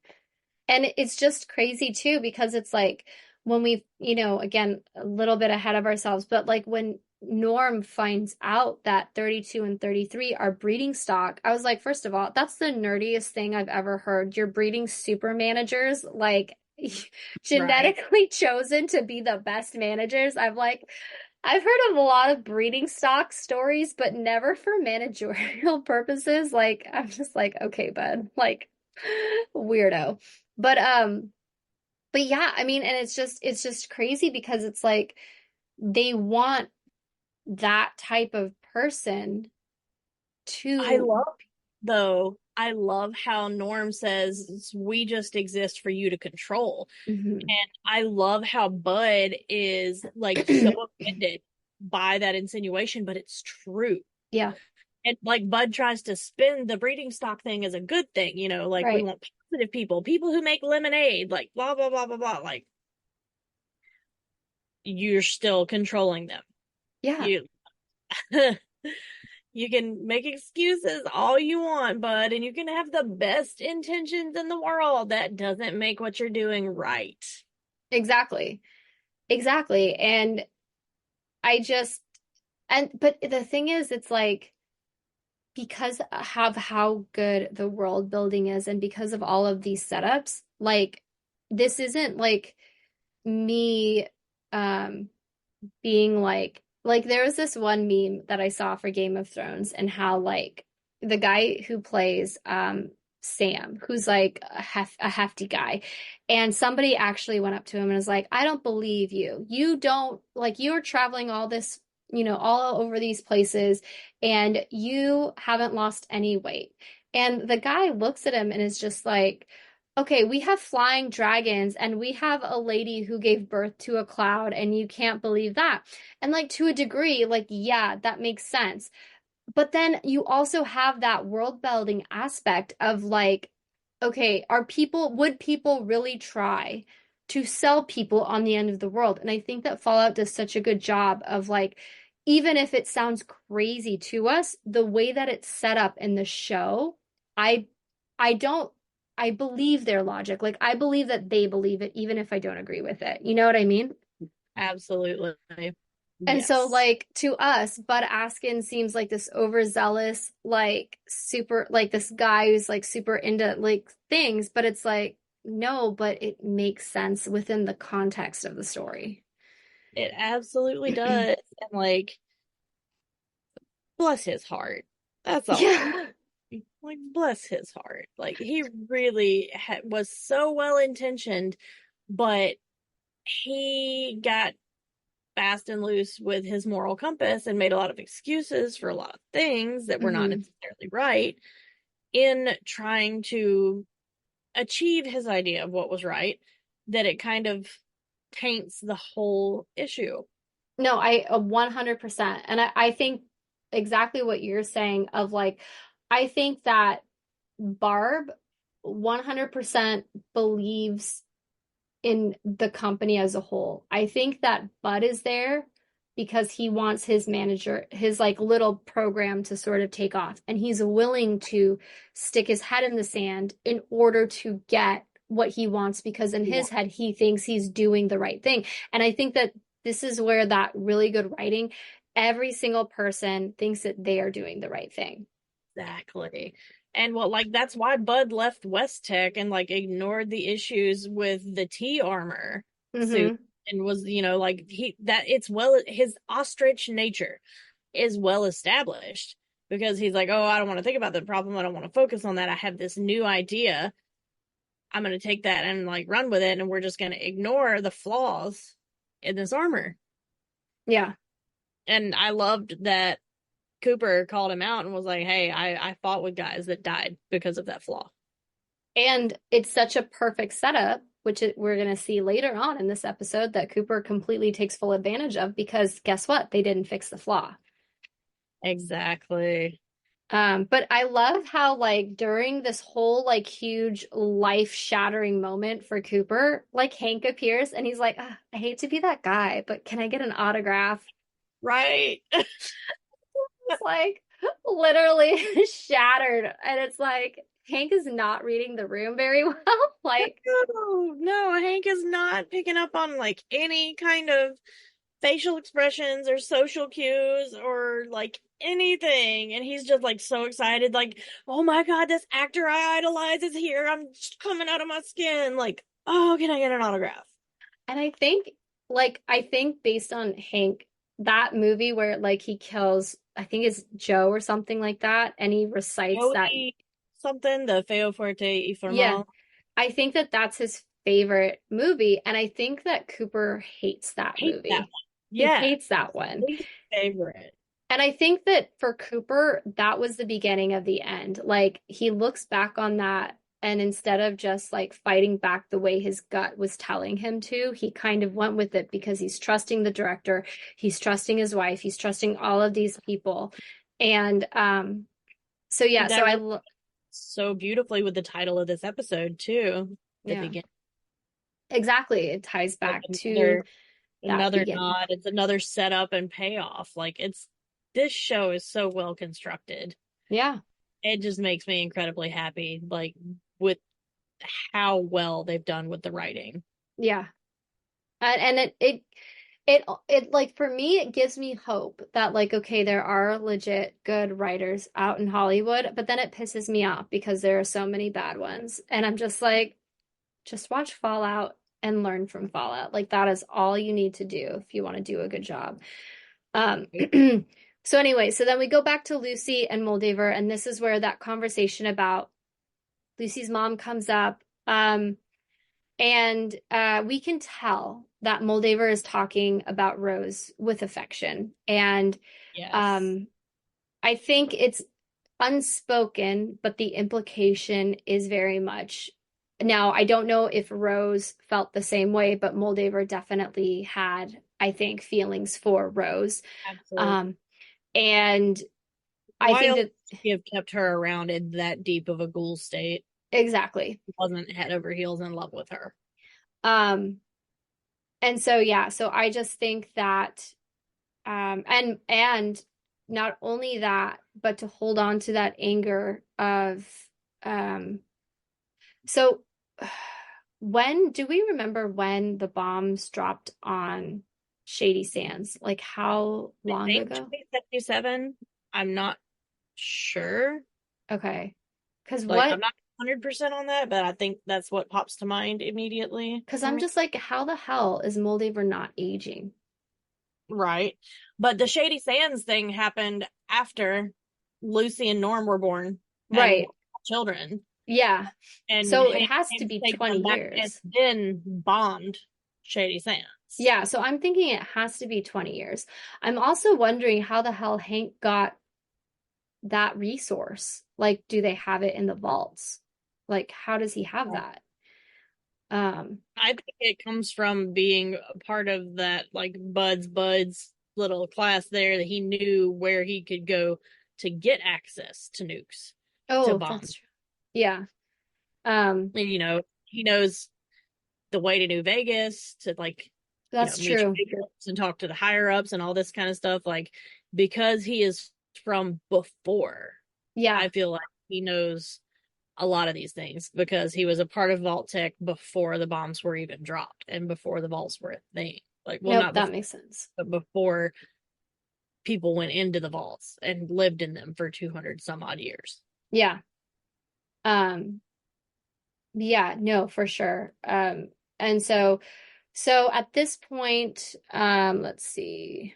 And it's just crazy too, because it's like when we, again, a little bit ahead of ourselves, but like when Norm finds out that 32 and 33 are breeding stock, I was like, first of all, that's the nerdiest thing I've ever heard. You're breeding super managers, like Right. genetically chosen to be the best managers. I've heard of a lot of breeding stock stories, but never for managerial purposes. Like, I'm just like, okay, bud, like weirdo. But but yeah, I mean, and it's just crazy because it's like they want that type of person I to love, though, I love how Norm says we just exist for you to control. Mhm. And I love how Bud is like so offended by that insinuation, but it's true. Yeah, And like Bud tries to spin the breeding stock thing as a good thing, like we right. want positive people, people who make lemonade, like blah, blah, blah, blah, blah. Like you're still controlling them. Yeah, You, you can make excuses all you want, Bud, and you can have the best intentions in the world. That doesn't make what you're doing right. exactly. Exactly. And I just but the thing is, it's like because of how good the world building is and because of all of these setups, like this isn't like me um being like there was this one meme that I saw for Game of Thrones and how like the guy who plays Sam, who's like a hefty guy, and somebody actually went up to him and was like, I don't believe you. You don't like you're traveling all this, all over these places and you haven't lost any weight. And the guy looks at him and is just like, okay, we have flying dragons and we have a lady who gave birth to a cloud, and you can't believe that. And like to a degree, like, yeah, that makes sense. But then you also have that world building aspect of like, okay, would people really try to sell people on the end of the world? And I think that Fallout does such a good job of like, even if it sounds crazy to us, the way that it's set up in the show, I I don't I believe their logic. Like I believe that they believe it, even if I don't agree with it. You know what I mean? Absolutely. And so, Yes. like, to us, Bud Askin seems like this overzealous, like, super, like, this guy who's like super into like things, but it's like, no, but it makes sense within the context of the story. It absolutely does. And like, bless his heart. That's all I can. Yeah. Like, bless his heart. Like, he really was so well intentioned, but he got fast and loose with his moral compass and made a lot of excuses for a lot of things that were not Hmm. necessarily right in trying to achieve his idea of what was right, that it kind of taints the whole issue. No, I 100%. And I think exactly what you're saying of like, I think that Barb 100% believes in the company as a whole. I think that Bud is there because he wants his manager, his like little program to sort of take off. And he's willing to stick his head in the sand in order to get what he wants because in his head, he thinks he's doing the right thing. And I think that this is where that really good writing, every single person thinks that they are doing the right thing. Exactly. And well, like that's why Bud left West Tech and like ignored the issues with the T armor suit Hmm. and was, like it's well, his ostrich nature is well established because he's like, oh, I don't want to think about the problem. I don't want to focus on that. I have this new idea. I'm going to take that and like run with it. And we're just going to ignore the flaws in this armor. Yeah. And I loved that Cooper called him out and was like, hey, I fought with guys that died because of that flaw. And it's such a perfect setup we're going to see later on in this episode that Cooper completely takes full advantage of because guess what? They didn't fix the flaw. Exactly. But I love how like during this whole like huge life-shattering moment for Cooper, like Hank appears and he's like, "Ah, I hate to be that guy, but can I get an autograph?" Right. It's like literally shattered. And it's like Hank is not reading the room very well. Like, No, no, Hank is not picking up on like any kind of facial expressions or social cues or like anything. And he's just like so excited, like, oh my God, this actor I idolize is here. I'm just coming out of my skin. Like, oh, can I get an autograph? and I think based on Hank, that movie where like he kills, I think it's Joe or something like that, and he recites that. Jody something, the Feo Forte y Yeah, Formal. I think that that's his favorite movie, and I think that Cooper hates that Hate that one. movie. He Yeah, hates that that's one. his least favorite. And I think that for Cooper, that was the beginning of the end. Like he looks back on that, and instead of just like fighting back the way his gut was telling him to, he kind of went with it because he's trusting the director, he's trusting his wife, he's trusting all of these people. And so yeah, so That I really so beautifully with the title of this episode too. The yeah, beginning, exactly. It ties like back to that another beginning. nod. It's another setup and payoff. Like it's this show is so well constructed. Yeah. It just makes me incredibly happy, like with how well they've done with the writing. Yeah. And it like for me it gives me hope that like okay there are legit good writers out in Hollywood, but then it pisses me off because there are so many bad ones and I'm just like just watch Fallout and learn from Fallout. Like that is all you need to do if you want to do a good job. Um so anyway, so then we go back to Lucy and Moldaver and this is where that conversation about Lucy's mom comes up. And we can tell that Moldaver is talking about Rose with affection. And Yes, um, I think it's unspoken, but the implication is very much. Now, I don't know if Rose felt the same way, but Moldaver definitely had, I think, feelings for Rose. absolutely. Um, and I Why think else that would he have kept her around in that deep of a ghoul state? exactly. He wasn't head over heels in love with her. Um, and so, yeah, so I just think that and not only that, but to hold on to that anger of um so when do we remember when the bombs dropped on Shady Sands? Like how I long think ago? 2077. I'm not sure. Okay. Because Like, I'm what not 100% on that, but I think that's what pops to mind immediately because for I'm me. just like, how the hell is Moldaver not aging? Right. But the Shady Sands thing happened after Lucy and Norm were born and Right. children. Yeah. And So it Hank has came to to be take 20 them back and years. then bombed Shady Sands. Yeah, so I'm thinking it has to be 20 years. I'm also wondering how the hell Hank got that resource? Like, do they have it in the vaults? Like, how does he have that? Um, I think it comes from being a part of that, like, Buds little class there that he knew where he could go to get access to nukes, to oh, bomb. that's true. Yeah. Um, And, he knows the way to New Vegas to, like, that's meet true. your figures and talk to the higher ups and all this kind of stuff. Like, because he is from before, Yeah. I feel like he knows a lot of these things because he was a part of Vault Tech before the bombs were even dropped and before the vaults were a thing. Like, well, Nope, not that before, makes sense. but before people went into the vaults and lived in them for 200 some odd years. Yeah. Um, yeah, no, for sure. And so at this point, let's see.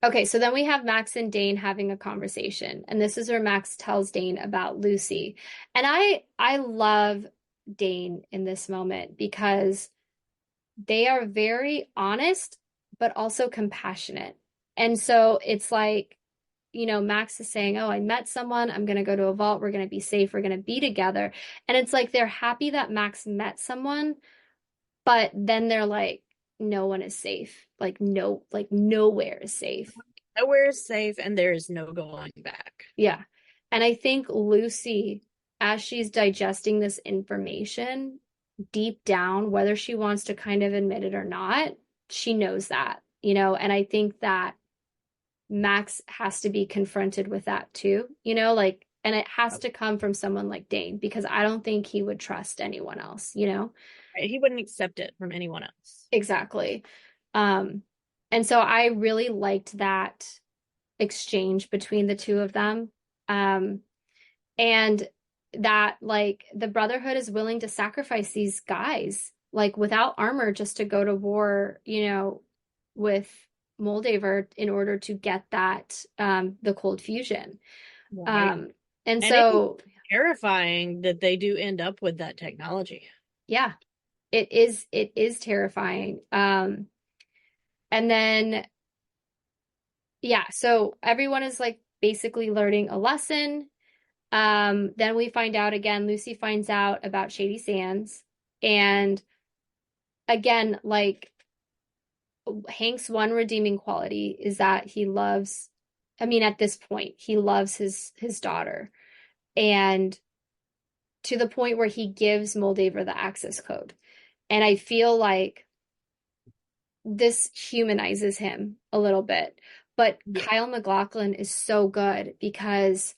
Okay, so then we have Max and Dane having a conversation, and this is where Max tells Dane about Lucy. And I love Dane in this moment because they are very honest but also compassionate. And so it's like Max is saying, "Oh, I met someone. I'm going to go to a vault. We're going to be safe. We're going to be together." And it's like they're happy that Max met someone, but then they're like, no one is safe. Like no, like nowhere is safe. Nowhere is safe, and there is no going back. Yeah. And I think Lucy, as she's digesting this information, deep down, whether she wants to kind of admit it or not, she knows that. And I think that Max has to be confronted with that too, like, and it has to come from someone like Dane because I don't think he would trust anyone else. Right? He wouldn't accept it from anyone else. Exactly. Um, and so I really liked that exchange between the two of them. Um, and that like the Brotherhood is willing to sacrifice these guys like without armor just to go to war, with Moldaver in order to get that the cold fusion. Right. Um, and And it is so terrifying that they do end up with that technology. yeah, it is terrifying. And then yeah, so everyone is like basically learning a lesson. Then we find out again, Lucy finds out about Shady Sands. And again, like Hank's one redeeming quality is that he loves, I mean, at this point, he loves his daughter. And to the point where he gives Moldaver the access code. And I feel like this humanizes him a little bit. But Yeah. Kyle MacLachlan is so good because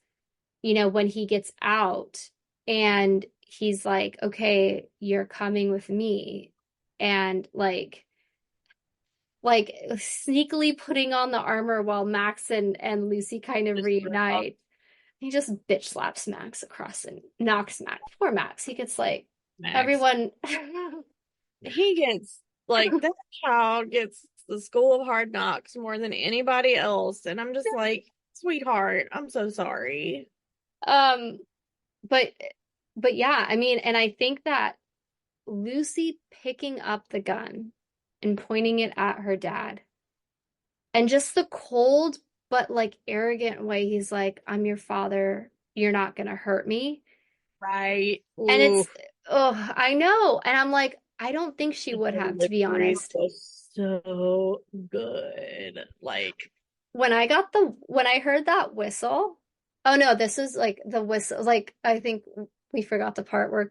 when he gets out and he's like, okay, you're coming with me. And like sneakily putting on the armor while Max and Lucy kind of Just reunite. He just bitch slaps Max across and knocks Max. Poor Max. He gets like Max. everyone. He gets like that child gets the school of hard knocks more than anybody else. And I'm just like, sweetheart, I'm so sorry. um, but but yeah, I mean, and I think that Lucy picking up the gun and pointing it at her dad and just the cold but like arrogant way he's like, I'm your father, you're not gonna hurt me. Right. And Ooh. it's, oh, I know. And I'm like, I don't think she The would have, to be delivery honest. was so good. Like, When I heard that whistle, oh no, this is like the whistle, like, I think we forgot the part where,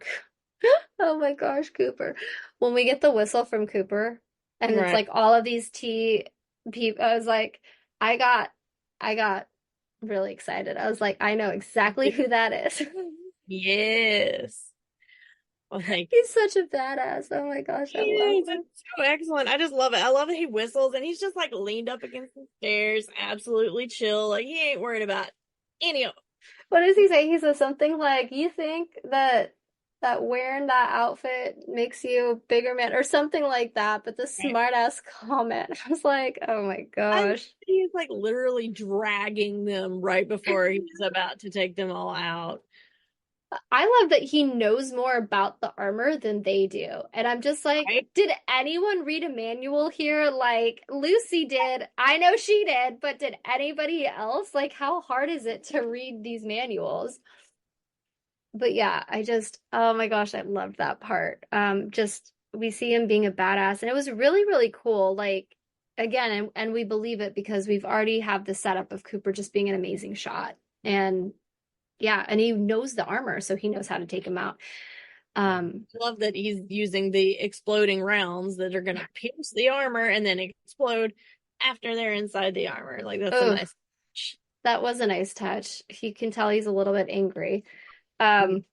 oh my gosh, Cooper. When we get the whistle from Cooper, and it's right. like all of these tea people, I was like, I got, I got really excited. I was like, I know exactly who that is. Yes. Like, He's such a badass. Oh my gosh, he I love is. him. It's so excellent. I just love it. I love that he whistles and he's just like leaned up against the stairs, absolutely chill. Like, he ain't worried about any of What does he say? He says something like, "You think that wearing that outfit makes you a bigger man," or something like that. But the it. smart ass comment, I was like, "Oh my And gosh." he's like literally dragging them right before he's about to take them all out. I love that he knows more about the armor than they do. And I'm just like, Right? did anyone read a manual here? Like Lucy did. I know she did, but did anybody else? Like, how hard is it to read these manuals? But yeah, oh my gosh, I loved that part. Just we see him being a badass, and it was really, really cool. Like again, and we believe it because we've already have the setup of Cooper just being an amazing shot. And yeah, and he knows the armor, so he knows how to take him out. I love that he's using the exploding rounds that are going to pierce the armor and then explode after they're inside the armor. Like, that's a oh, nice touch. that was a nice touch. You can tell he's a little bit angry. Um,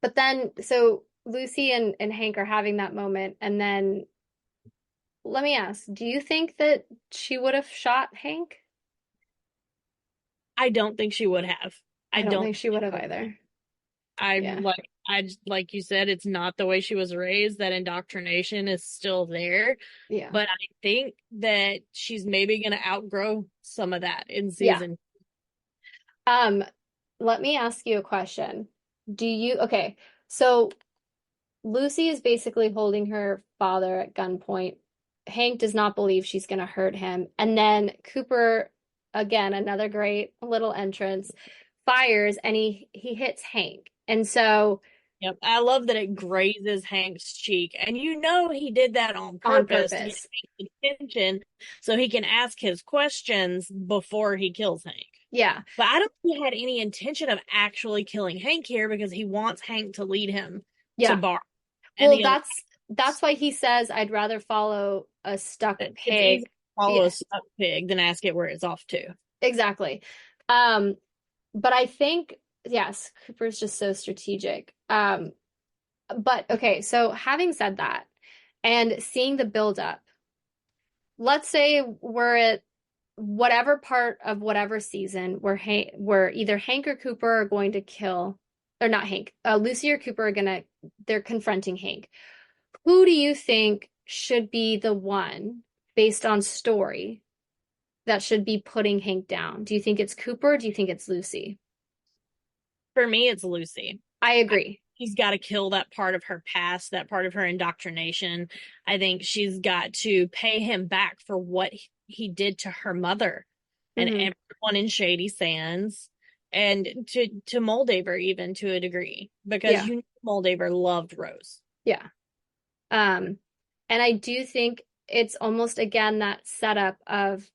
but then so Lucy and Hank are having that moment, and then let me ask, do you think that she would have shot Hank? I don't think she would have. I I don't don't. think she would have either. I'm Yeah. like, like you said, it's not the way she was raised. That indoctrination is still there. Yeah. But I think that she's maybe going to outgrow some of that in Yeah. season. Um, Let me ask you a question. Okay, so Lucy is basically holding her father at gunpoint. Hank does not believe she's going to hurt him. And then Cooper again, another great little entrance, fires and he hits Hank. And so Yep. I love that it grazes Hank's cheek. And you know he did that on on purpose to get purpose. Hank's attention so he can ask his questions before he kills Hank. Yeah. But I don't think he had any intention of actually killing Hank here because he wants Hank to lead him to Yeah. Bart and Well, the other. that's why he says I'd rather follow a stuck It's easy pig. to follow a Yeah, stuck pig than ask it where it's off to. exactly. Um, but I think yes, Cooper's just so strategic. But okay, so having said that and seeing the buildup, let's say we're at whatever part of whatever season where either Hank or Cooper are going to kill, or not Hank, Lucy or Cooper are gonna, they're confronting Hank. Who do you think should be the one based on story that should be putting Hank down? Do you think it's Cooper? Or do you think it's Lucy? For me, it's Lucy. I agree. She's got to kill that part of her past, that part of her indoctrination. I think she's got to pay him back for what he did to her mother and Hmm. everyone in Shady Sands and to Moldaver even to a degree because Yeah, you know Moldaver loved Rose. yeah. Um, and I do think it's almost again that setup of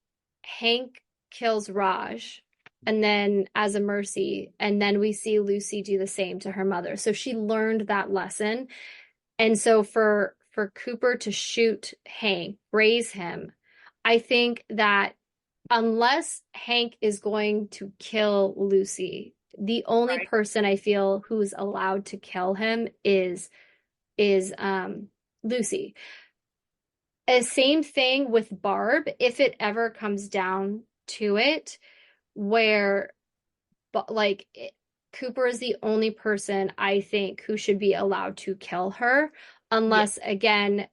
Hank kills Raj and then as a mercy, and then we see Lucy do the same to her mother. So she learned that lesson. And so for Cooper to shoot Hank, raise him, I think that unless Hank is going to kill Lucy, the only Right. person I feel who's allowed to kill him is Lucy. Same thing with Barb, if it ever comes down to it, where but like Cooper is the only person I think who should be allowed to kill her, Yeah. unless again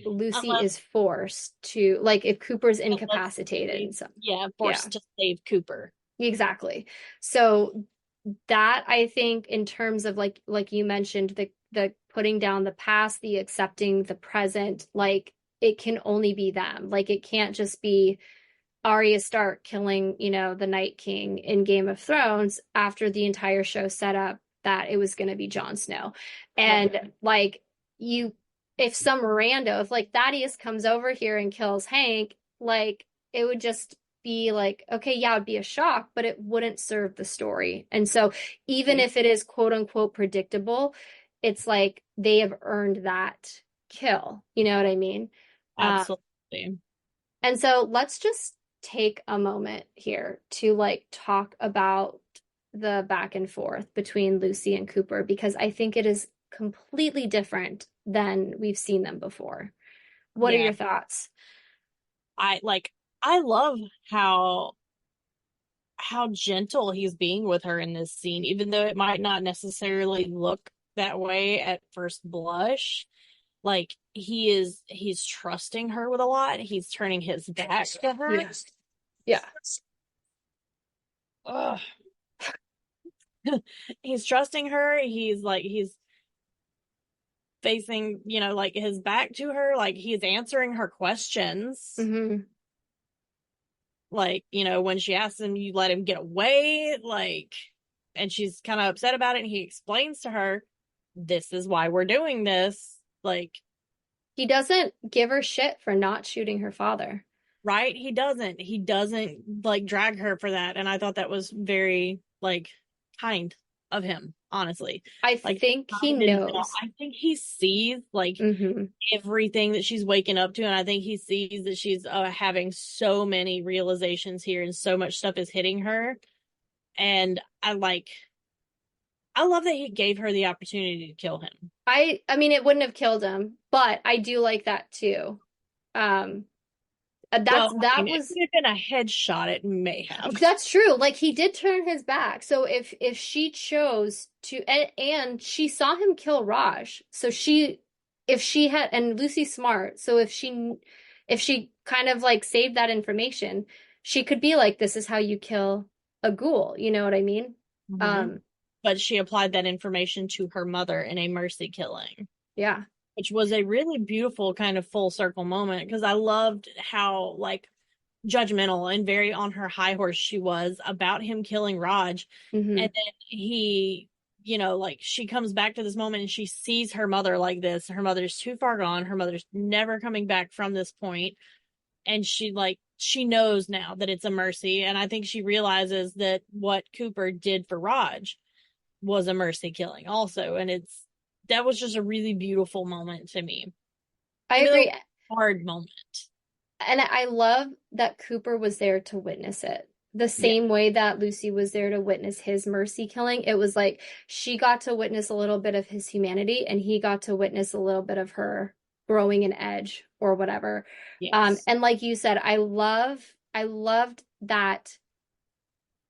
Lucy Unless is forced to, like if Cooper's unless incapacitated and so yeah, yeah, forced to save Cooper. exactly. So that I think in terms of like you mentioned the putting down the past, the accepting the present, like it can only be them. Like it can't just be Arya Stark killing, the Night King in Game of Thrones after the entire show set up that it was going to be Jon Snow. Right. And like you, if some rando, if like Thaddeus comes over here and kills Hank, like it would just be like, okay, yeah, it'd be a shock, but it wouldn't serve the story. And so even if it is quote unquote predictable, it's like they have earned that kill. You know what I mean? Um, Absolutely. and so let's just take a moment here to like talk about the back and forth between Lucy and Cooper because I think it is completely different than we've seen them before. What are Yeah. your thoughts? I like I love how gentle he's being with her in this scene, even though it might not necessarily look that way at first blush. Like he's trusting her with a lot. He's turning his back to her. Yeah. Yeah. Ugh. He's trusting her. He's facing, like his back to her. Like he's answering her questions. Hmm. Like, when she asks him, you let him get away. Like, and she's kind of upset about it. And he explains to her, this is why we're doing this. Like, He doesn't give her shit for not shooting her father. right? He doesn't like drag her for that. And I thought that was very like kind of him, honestly. I Like think he kind and knows. I think he sees like Hmm. everything that she's waking up to, and I think he sees that she's having so many realizations here, and so much stuff is hitting her. And I love that he gave her the opportunity to kill him. I mean it wouldn't have killed him, but I do like that too. Um Well, I that mean, if was it had been a headshot, it may have. That's true. Like he did turn his back. So if she chose to and she saw him kill Raj. So she if she had and Lucy's smart. So if she kind of like saved that information, she could be like this is how you kill a ghoul, you know what I mean? Hmm. Um But she applied that information to her mother in a mercy killing, yeah. which was a really beautiful kind of full circle moment because I loved how like judgmental and very on her high horse she was about him killing Raj. And Hmm. then he, like she comes back to this moment and she sees her mother like this. Her mother's too far gone. Her mother's never coming back from this point. And she knows now that it's a mercy. And I think she realizes that what Cooper did for Raj was a mercy killing also. And that was just a really beautiful moment to me. I Even though it agree. was a hard moment. And I love that Cooper was there to witness it. The Yeah. same way that Lucy was there to witness his mercy killing. It was like she got to witness a little bit of his humanity and he got to witness a little bit of her growing an edge or whatever. Yes. And like you said, I loved that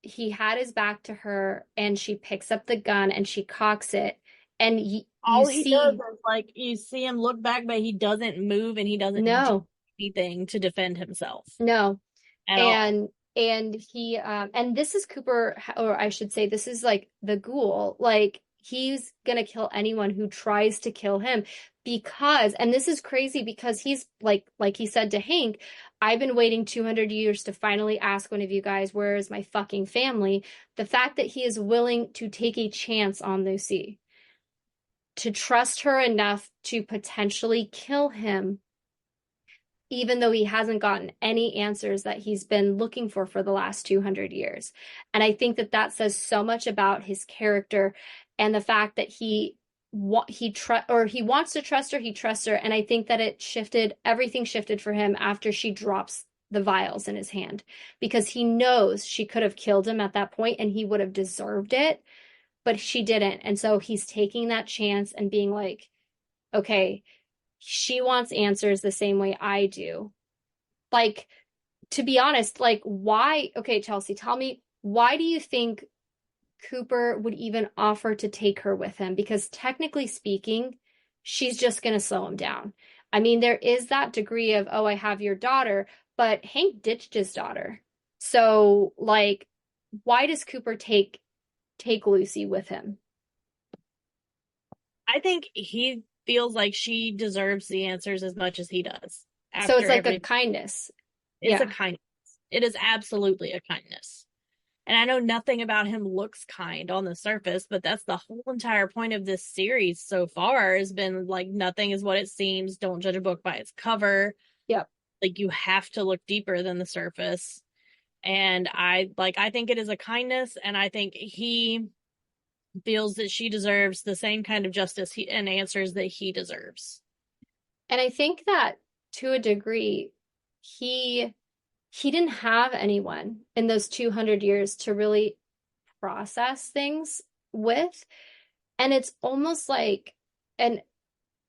he had his back to her and she picks up the gun and she cocks it and you All he does see is like you see him look back, but he doesn't move and he doesn't do no, anything to defend himself no. at all. And he and this is Cooper, or I should say this is like the ghoul, like he's gonna kill anyone who tries to kill him because, and this is crazy because he's like he said to Hank, I've been waiting 200 years to finally ask one of you guys, where is my fucking family? The fact that he is willing to take a chance on Lucy, to trust her enough to potentially kill him even though he hasn't gotten any answers that he's been looking for the last 200 years. And I think that that says so much about his character and the fact that he wants to trust her, he trusts her, and I think that everything shifted for him after she drops the vials in his hand because he knows she could have killed him at that point and he would have deserved it, but she didn't. And so he's taking that chance and being like, okay, she wants answers the same way I do. Like, to be honest, like, why? Okay, Chelsea, tell me, why do you think Cooper would even offer to take her with him? Because technically speaking, she's just going to slow him down. I mean, there is that degree of, oh, I have your daughter, but Hank ditched his daughter. So, like, why does Cooper take Lucy with him? I think he feels like she deserves the answers as much as he does So it's after like a everything. kindness. It's a Yeah. kindness. It is absolutely a kindness. And I know nothing about him looks kind on the surface, but that's the whole entire point of this series so far has been like nothing is what it seems. Don't judge a book by its cover. Yep. Like you have to look deeper than the surface. And I think it is a kindness and I think he feels that she deserves the same kind of justice and answers that he deserves. And I think that to a degree, he he didn't have anyone in those 200 years to really process things with. And it's almost like, and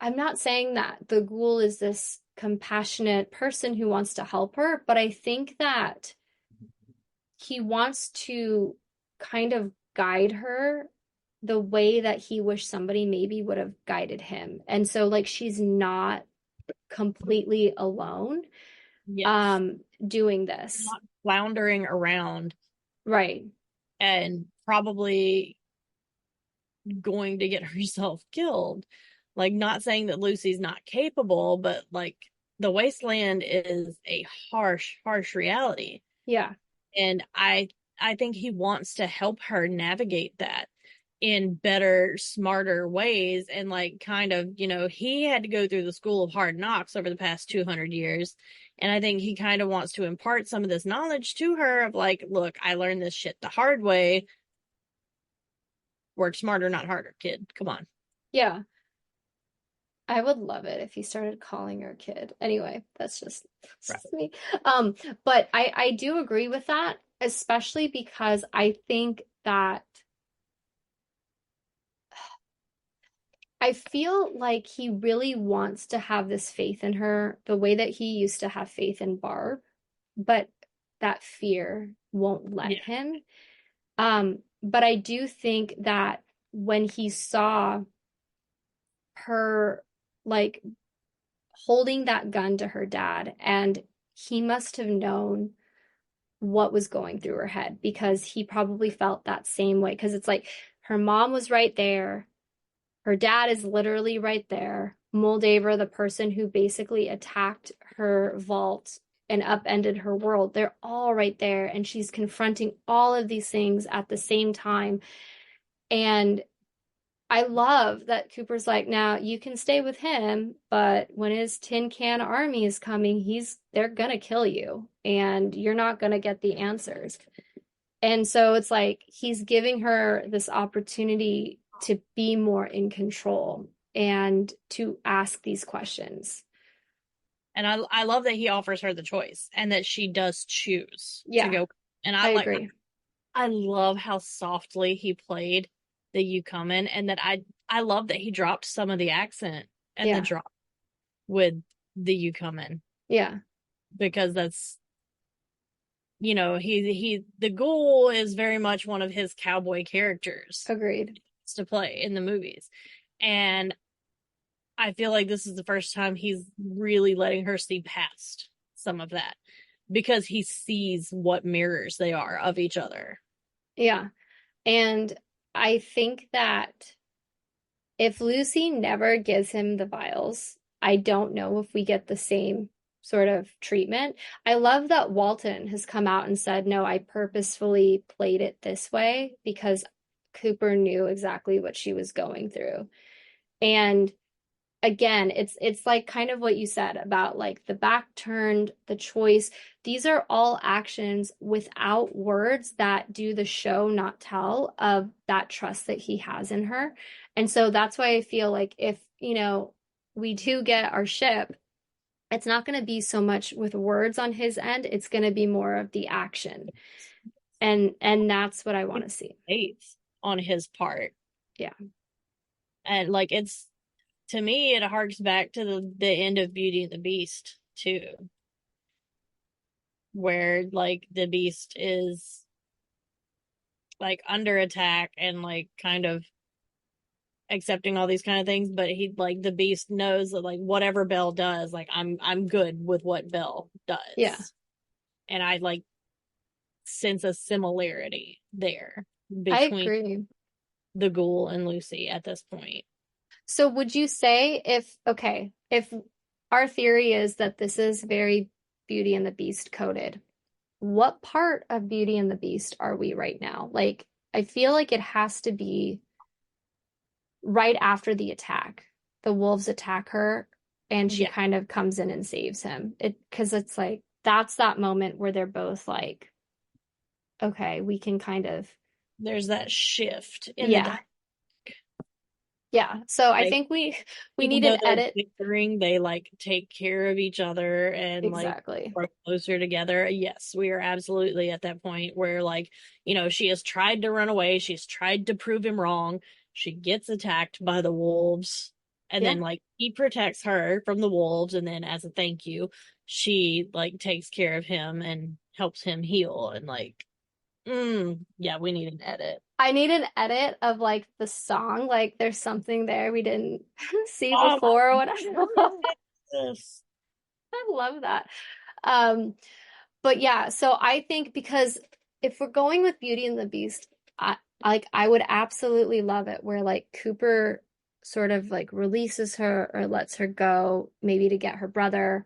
I'm not saying that the ghoul is this compassionate person who wants to help her, but I think that he wants to kind of guide her the way that he wished somebody maybe would have guided him. And so, like, she's not completely alone Yes. doing this. Not floundering around Right. and probably going to get herself killed. Like, not saying that Lucy's not capable, but like the wasteland is a harsh, harsh reality. Yeah. And I think he wants to help her navigate that in better, smarter ways. And like kind of, he had to go through the school of hard knocks over the past 200 years. And I think he kind of wants to impart some of this knowledge to her of like, look, I learned this shit the hard way. Work smarter, not harder, kid. Come on. Yeah. I would love it if he started calling her kid. Anyway, that's Right. just me. Um, but I do agree with that, especially because I think that I feel like he really wants to have this faith in her the way that he used to have faith in Barb, but that fear won't let Yeah. him. But I do think that when he saw her like holding that gun to her dad, and he must have known what was going through her head because he probably felt that same way. Because it's like her mom was right there, her dad is literally right there. Moldaver, the person who basically attacked her vault and upended her world. They're all right there, and she's confronting all of these things at the same time. And I love that Cooper's like, now you can stay with him, but when his tin can army is coming, they're gonna kill you, and you're not gonna get the answers. And so it's like he's giving her this opportunity to be more in control and to ask these questions. And I love that he offers her the choice and that she does choose to Yeah, go. And I agree. I love how softly he played the "You Comin'," and that I love that he dropped some of the accent and the Yeah, drop with the "You Comin'," yeah, because that's, the ghoul is very much one of his cowboy characters agreed. to play in the movies. And I feel like this is the first time he's really letting her see past some of that because he sees what mirrors they are of each other. Yeah. And I think that if Lucy never gives him the vials, I don't know if we get the same sort of treatment. I love that Walton has come out and said, no, I purposefully played it this way because Cooper knew exactly what she was going through. And again, it's like kind of what you said about like the back turned, the choice. These are all actions without words that do the show not tell of that trust that he has in her. And so that's why I feel like if, we do get our ship, it's not going to be so much with words on his end, it's going to be more of the action. And that's what I want to see. Faith on his part. Yeah. And like it's to me, it harks back to the end of Beauty and the Beast too, where like the Beast is like under attack and like kind of accepting all these kind of things, but he like the Beast knows that like whatever Belle does, like I'm good with what Belle Yeah. does. And I like sense a similarity there I between agree. the ghoul and Lucy at this point. So would you say if our theory is that this is very Beauty and the Beast coded, what part of Beauty and the Beast are we right now? Like, I feel like it has to be right after the attack. The wolves attack her and she Yeah, kind of comes in and saves him. Because it's like that's that moment where they're both like, okay, we can kind of, there's that shift in the yeah, yeah. So I like think we even need though an they're edit. differing, they like take care of each other and like Exactly. grow closer together. Yes, we are absolutely at that point where like, she has tried to run away, she's tried to prove him wrong. She gets attacked by the wolves, and Yeah. then like he protects her from the wolves, and then as a thank you, she like takes care of him and helps him heal and like yeah, we need an edit. I need an edit of like the song. Like there's something there we didn't see Oh before or my whatever. goodness. I love that. Um, but yeah, so I think because if we're going with Beauty and the Beast, I would absolutely love it where like Cooper sort of like releases her or lets her go, maybe to get her brother,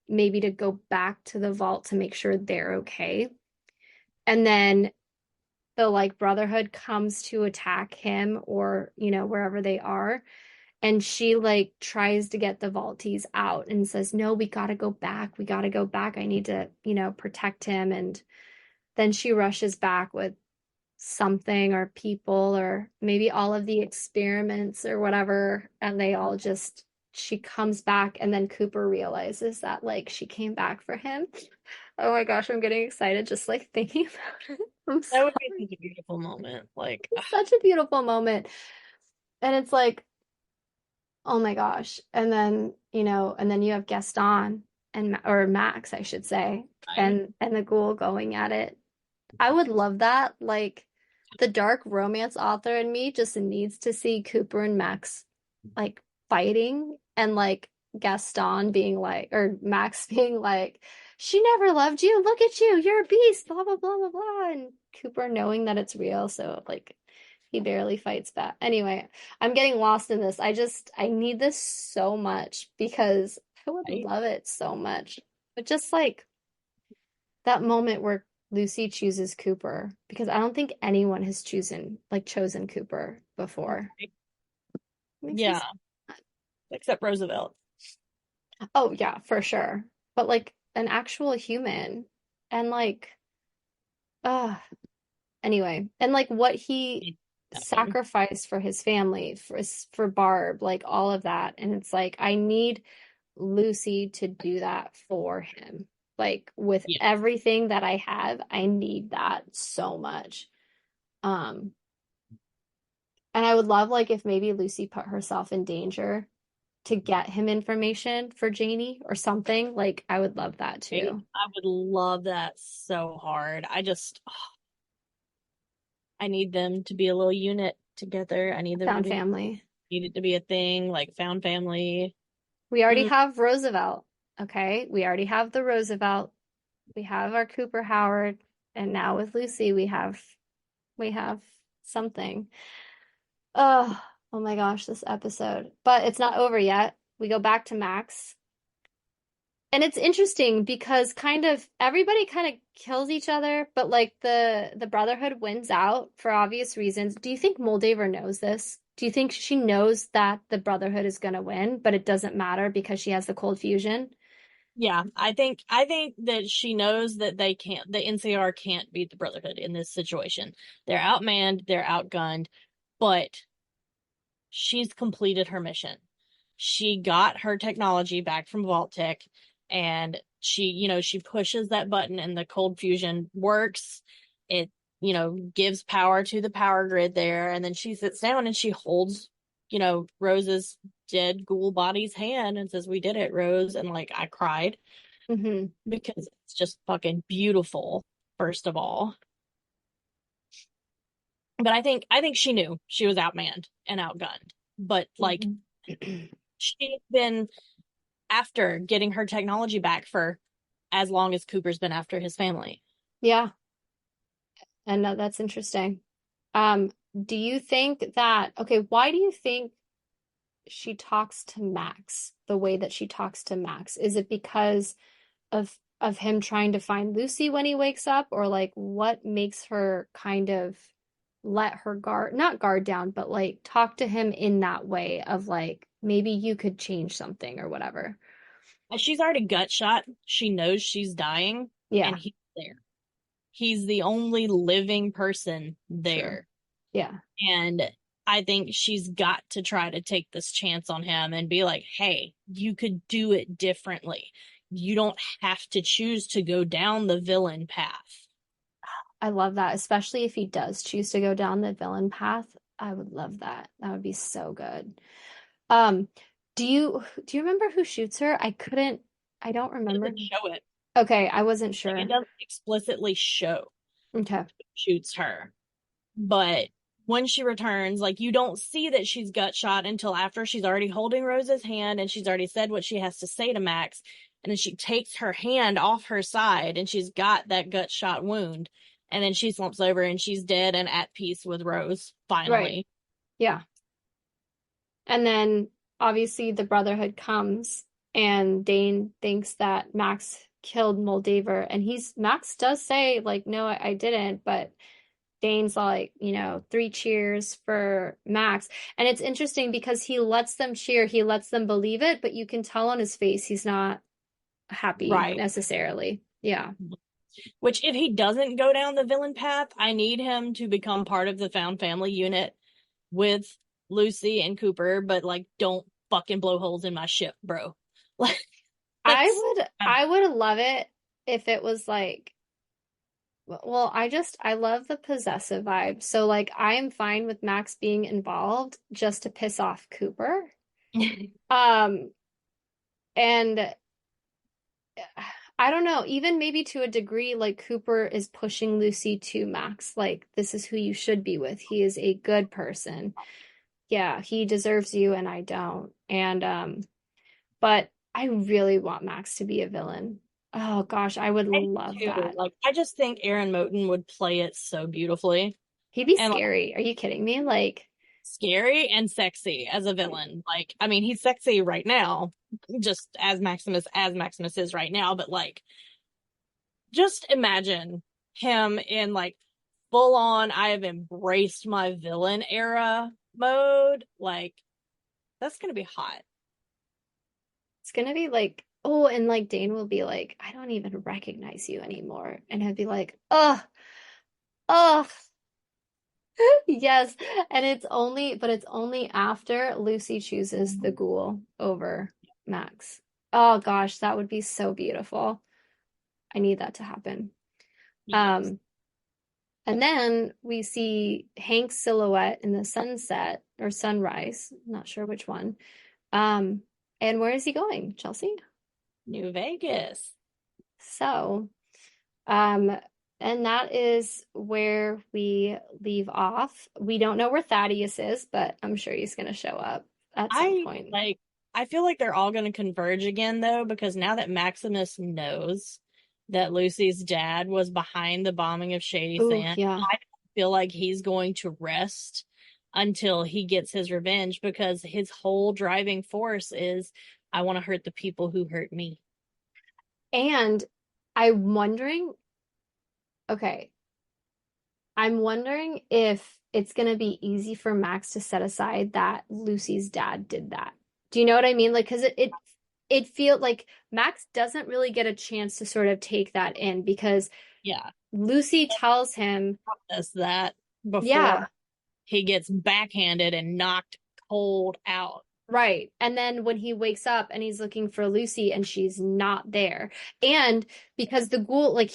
maybe to go back to the vault to make sure they're okay. And then the like Brotherhood comes to attack him or, wherever they are. And she like tries to get the Vaulties out and says, no, we gotta go back. We gotta go back. I need to, protect him. And then she rushes back with something or people or maybe all of the experiments or whatever. And they all just, she comes back. And then Cooper realizes that like she came back for him. Oh my gosh, I'm getting excited just like thinking about it. I'm That would be sorry. such a beautiful moment. Like, It's such a beautiful moment. And it's like, oh my gosh. And then you have Gaston or Max, I should say, right? and the ghoul going at it. I would love that. Like the dark romance author in me just needs to see Cooper and Max like fighting and like Gaston being like or Max being like, she never loved you. Look at you. You're a beast. Blah blah blah blah blah. And Cooper knowing that it's real, so like he barely fights back. Anyway, I'm getting lost in this. I need this so much because I would Right? love it so much. But just like that moment where Lucy chooses Cooper, because I don't think anyone has chosen Cooper before. It makes me Yeah, sad. except Roosevelt. Oh yeah, for sure. But like an actual human and like uh anyway, and like what he It happened. sacrificed for his family, for Barb, like all of that. And it's like I need Lucy to do that for him. Like with Yeah. everything that I have, I need that so much. Um, and I would love like if maybe Lucy put herself in danger to get him information for Janie or something. Like I would love that Right? too. I would love that so hard. I need them to be a little unit together. I need them to Found be family. need it to be a thing, like found family. We already Mm, have Roosevelt. Okay. We already have the Roosevelt. We have our Cooper Howard. And now with Lucy, we have something. Oh, oh my gosh, this episode. But it's not over yet. We go back to Max. And it's interesting because kind of everybody kind of kills each other, but like the Brotherhood wins out for obvious reasons. Do you think Moldaver knows this? Do you think she knows that the Brotherhood is going to win, but it doesn't matter because she has the cold fusion? yeah, I think that she knows that the NCR can't beat the Brotherhood in this situation. They're outmanned, they're outgunned, but she's completed her mission. She got her technology back from Vault-Tec, and she pushes that button and the cold fusion works. It, gives power to the power grid there, and then she sits down and she holds, Rose's dead ghoul body's hand and says, "We did it, Rose." And like I cried Hmm. because it's just fucking beautiful, first of all. But I think she knew she was outmanned and outgunned. But like Hmm. she's been after getting her technology back for as long as Cooper's been after his family. Yeah, and that's interesting. Um, do you think that, okay, why do you think she talks to Max the way that she talks to Max? Is it because of him trying to find Lucy when he wakes up, or like what makes her kind of let her guard not guard down, but like talk to him in that way of like maybe you could change something or whatever. She's already gut shot. She knows she's dying, Yeah, and he's there. He's the only living person true. there. Yeah. And I think she's got to try to take this chance on him and be like, hey, you could do it differently. You don't have to choose to go down the villain path. I love that, especially if he does choose to go down the villain path. I would love that. That would be so good. Um, do you remember who shoots her? I don't It remember. doesn't show it. Okay, I wasn't Like it sure. doesn't explicitly show Okay. who shoots her. But when she returns, like you don't see that she's gut shot until after she's already holding Rose's hand and she's already said what she has to say to Max. And then she takes her hand off her side and she's got that gut shot wound. And then she slumps over and she's dead and at peace with Rose, Right. finally. Yeah. And then obviously the Brotherhood comes and Dane thinks that Max killed Moldaver and Max does say like no I didn't, but Dane's like, three cheers for Max. And it's interesting because he lets them cheer, he lets them believe it, but you can tell on his face he's not happy Right. necessarily. Yeah. Which, if he doesn't go down the villain path, I need him to become part of the found family unit with Lucy and Cooper, but like, don't fucking blow holes in my ship, bro. Like, I that's, would I would love it if it was like well, I love the possessive vibe. So like I am fine with Max being involved just to piss off Cooper. Um and I don't know, even maybe to a degree like Cooper is pushing Lucy to Max like this is who you should be with. He is a good person. Yeah, he deserves you and I don't. And but I really want Max to be a villain. Oh gosh, I would I love do too. that. Like, I just think Aaron Moten would play it so beautifully He'd be and like scary. Are you kidding me? Like, scary and sexy as a villain. Like, I mean, he's sexy right now, just as Maximus is right now, but like just imagine him in like full on, I have embraced my villain era mode. Like, that's gonna be hot. It's gonna be like, oh, and like Dane will be like, I don't even recognize you anymore. And I'd be like, oh, yes. And it's only after Lucy chooses the ghoul over Max. Oh gosh, that would be so beautiful. I need that to happen. Yes. Um, and then we see Hank's silhouette in the sunset or sunrise, not sure which one. Um, and where is he going, Chelsea? New Vegas. So, um, and that is where we leave off. We don't know where Thaddeus is, but I'm sure he's going to show up at some I point. like I feel like they're all going to converge again though, because now that Maximus knows that Lucy's dad was behind the bombing of Shady Oh, Sand, yeah. I feel like he's going to rest until he gets his revenge, because his whole driving force is, I want to hurt the people who hurt me. And I'm wondering, okay, I'm wondering if it's going to be easy for Max to set aside that Lucy's dad did that. Do you know what I mean? Like, because it feels like Max doesn't really get a chance to sort of take that in because Yeah, Lucy tells him, does that before yeah, he gets backhanded and knocked cold out. right. And then when he wakes up and he's looking for Lucy and she's not there. And because the ghoul, like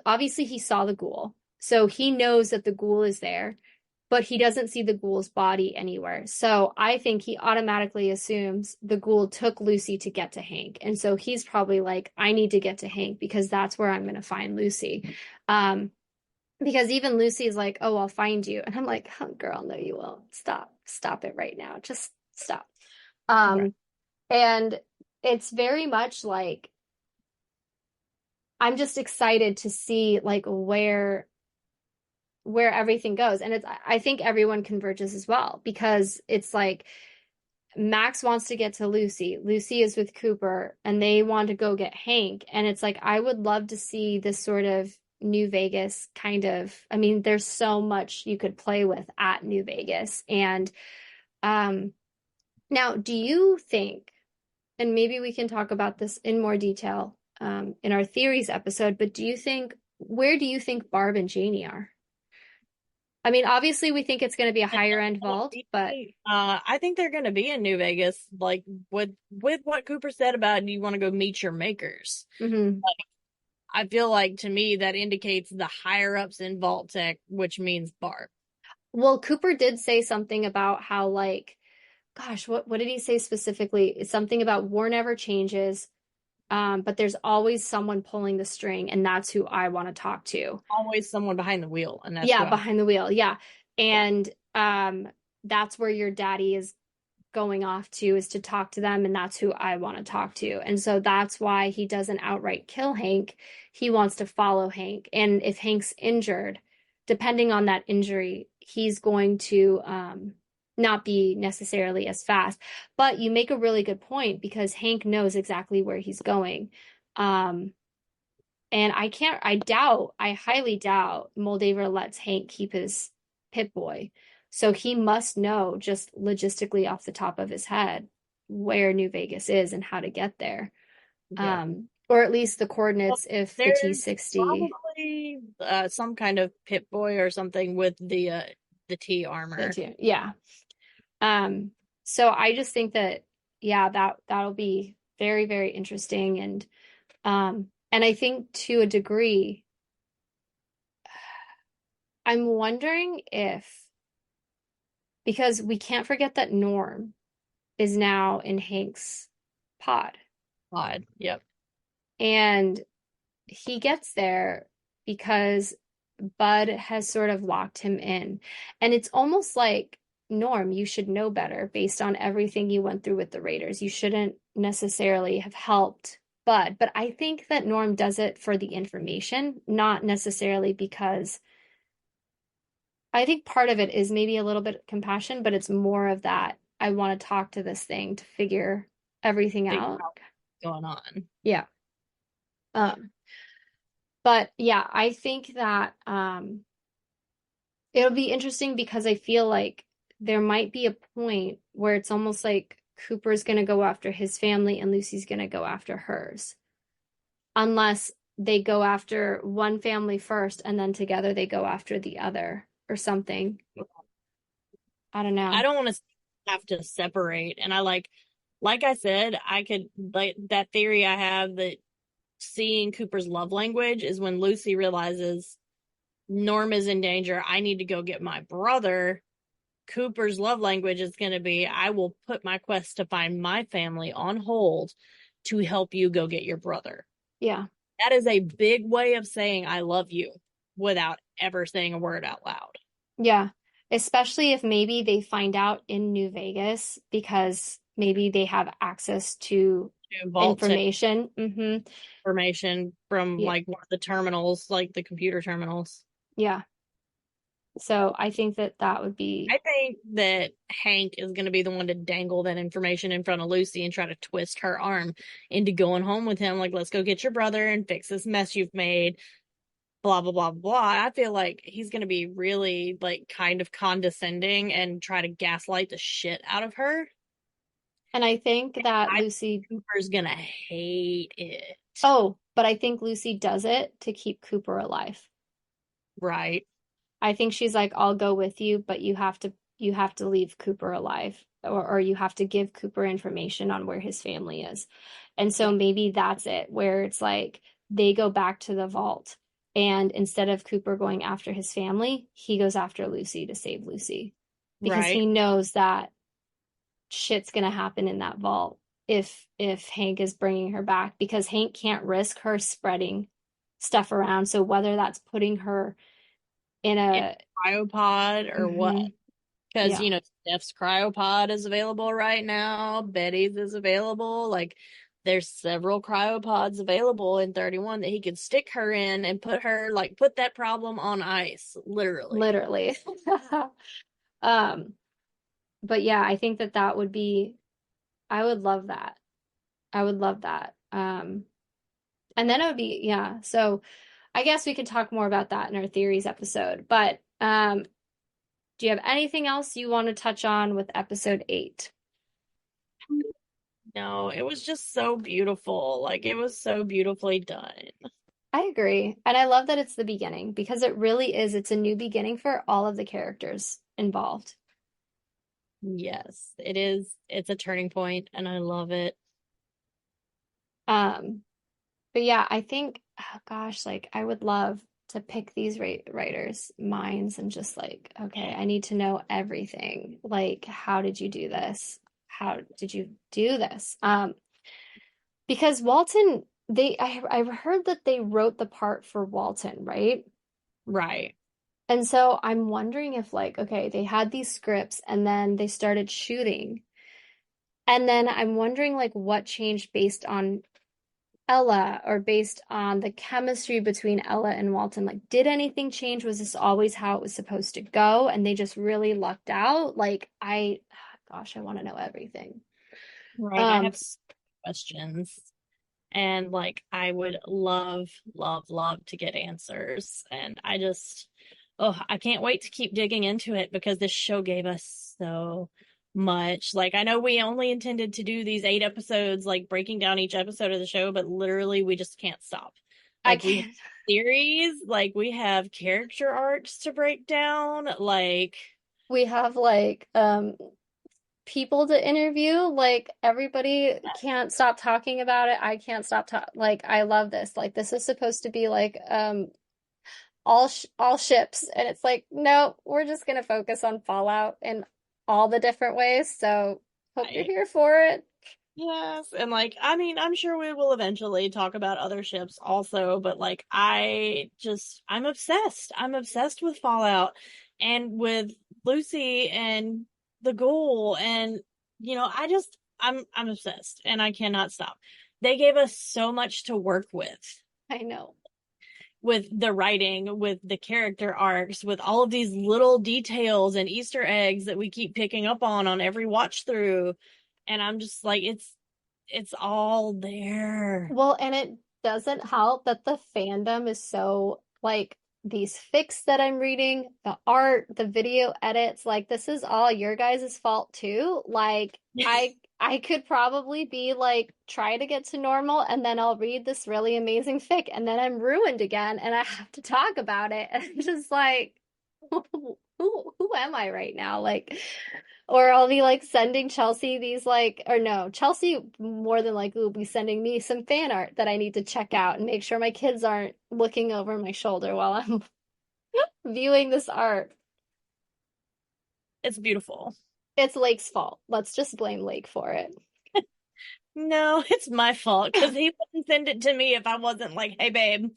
obviously he saw the ghoul. So he knows that the ghoul is there, but he doesn't see the ghoul's body anywhere. So I think he automatically assumes the ghoul took Lucy to get to Hank. And so he's probably like, I need to get to Hank because that's where I'm going to find Lucy. Um, because even Lucy's like, oh, I'll find you. And I'm like, oh, girl, no, you won't. Stop it right now. Just stop. Right. Um, and it's very much like I'm just excited to see like where everything goes. And I think everyone converges as well because it's like Max wants to get to Lucy. Lucy is with Cooper and they want to go get Hank. And it's like I would love to see this sort of New Vegas kind of, I mean, there's so much you could play with at New Vegas. And um now do you think, and maybe we can talk about this in more detail in our theories episode, but where do you think Barb and Janie are? I mean, obviously, we think it's going to be a higher end vault, but I think they're going to be in New Vegas, like with what Cooper said about you want to go meet your makers. mhm. I feel like to me that indicates the higher ups in Vault Tech, which means Barb. Well, Cooper did say something about how, like, gosh, what did he say specifically? It's something about war never changes, but there's always someone pulling the string, and that's who I want to talk to. Always someone behind the wheel, and that's Yeah, who I'm. behind the wheel. Yeah. Yeah, And that's where your daddy is going off to is to talk to them, and that's who I want to talk to. And so that's why he doesn't outright kill Hank. He wants to follow Hank. And if Hank's injured, depending on that injury, he's going to not be necessarily as fast. But you make a really good point because Hank knows exactly where he's going. Um, and I highly doubt Moldaver lets Hank keep his Pip Boy. So he must know just logistically off the top of his head where New Vegas is and how to get there. yeah. Or at least the Well, coordinates if the there's T60, probably some kind of Pit Boy or something with the T armor. yeah. Um, so I just think that, yeah, that'll be very, very interesting. And I think to a degree, I'm wondering if because we can't forget that Norm is now in Hank's pod. Odd. Yep. And he gets there because Bud has sort of locked him in. And it's almost like, Norm, you should know better based on everything you went through with the Raiders. You shouldn't necessarily have helped Bud. But I think that Norm does it for the information, not necessarily because I think part of it is maybe a little bit of compassion, but it's more of that I want to talk to this thing to figure everything Figure out. out what's going on. Yeah. Um, But yeah, I think that it'll be interesting because I feel like there might be a point where it's almost like Cooper's going to go after his family and Lucy's going to go after hers. Unless they go after one family first and then together they go after the other or something. I don't I know. don't want to have to separate. And like I said, I could like that theory I have that seeing Cooper's love language is when Lucy realizes Norm is in danger. I need to go get my brother. Cooper's love language is going to be I will put my quest to find my family on hold to help you go get your brother. Yeah. That is a big way of saying I love you without ever saying a word out loud. Yeah. Especially if maybe they find out in New Vegas because maybe they have access to To Vault 10 information. information from Yeah. like one of the terminals, like the computer terminals. Yeah. So I think that that would be, I think that Hank is going to be the one to dangle that information in front of Lucy and try to twist her arm into going home with him. Like, let's go get your brother and fix this mess you've made. Blah, blah, blah, blah. I feel like he's going to be really, like, kind of condescending and try to gaslight the shit out of her. and I think that I think Lucy, Cooper's going to hate it. oh, but I think Lucy does it to keep Cooper alive. Right. I think she's like, I'll go with you, but you have to leave Cooper alive or you have to give Cooper information on where his family is. And so Yeah. maybe that's it, where it's like they go back to the vault and instead of Cooper going after his family, he goes after Lucy to save Lucy because Right. he knows that shit's gonna happen in that vault if Hank is bringing her back because Hank can't risk her spreading stuff around. So whether that's putting her in In a a cryopod or what? mhm, Because, yeah, you know, Steph's cryopod is available right now. Betty's is available. Like, there's several cryopods available in 31 that he could stick her in and put her, like, put that problem on ice, literally. literally. Um, but yeah, I think that that would be, I would love that. I would love that. And then it would be, yeah. So I guess we could talk more about that in our theories episode. But do you have anything else you want to touch on with episode 8? No, it was just so beautiful. Like, it was so beautifully done. I agree. And I love that it's the beginning because it really is, it's a new beginning for all of the characters involved. Yes, it is. It's a turning point, and I love it. Um, but yeah, I think, oh gosh, like I would love to pick these writers' minds and just like, okay, I need to know everything. Like, how did you do this? How did you do this? Because Walton, I've heard that they wrote the part for Walton, right? Right. And so I'm wondering if like, okay, they had these scripts and then they started shooting. And then I'm wondering like what changed based on Ella or based on the chemistry between Ella and Walton. Like, did anything change? Was this always how it was supposed to go? And they just really lucked out? Like, gosh, I want to know everything. Right. I Um, have questions. And like I would love, love, love to get answers. And I just, oh, I can't wait to keep digging into it because this show gave us so much. Like I know we only intended to do these 8 episodes, like breaking down each episode of the show, but literally we just can't stop. I Like we have can't. theories, like we have character arcs to break down, like We have like people to interview. Like everybody can't stop talking about it. I can't stop like I love this. Like this is supposed to be like all ships and it's like no, we're just going to focus on Fallout in all the different ways. So hope you're I here for it. yes, and like I mean, I'm sure we will eventually talk about other ships also, but like I'm obsessed. I'm obsessed with Fallout and with Lucy and the Ghoul and I'm obsessed and I cannot stop. They gave us so much to work I know. with the writing, with the character arcs, with all of these little details and Easter eggs that we keep picking up on every watch through. And I'm just like, it's all there. Well, and it doesn't help that the fandom is so like these fics that I'm reading, the art, the video edits, like this is all your guys' fault too. Like I could probably be like try to get to normal and then I'll read this really amazing fic and then I'm ruined again and I have to talk about it. And I'm just like who am I right now? Like or I'll be like sending Chelsea these like, or no, Chelsea more than likely will be sending me some fan art that I need to check out and make sure my kids aren't looking over my shoulder while I'm viewing this art. It's beautiful. It's Lake's fault. Let's just blame Lake for it. No, it's my fault because he wouldn't send it to me if I wasn't like, hey, babe,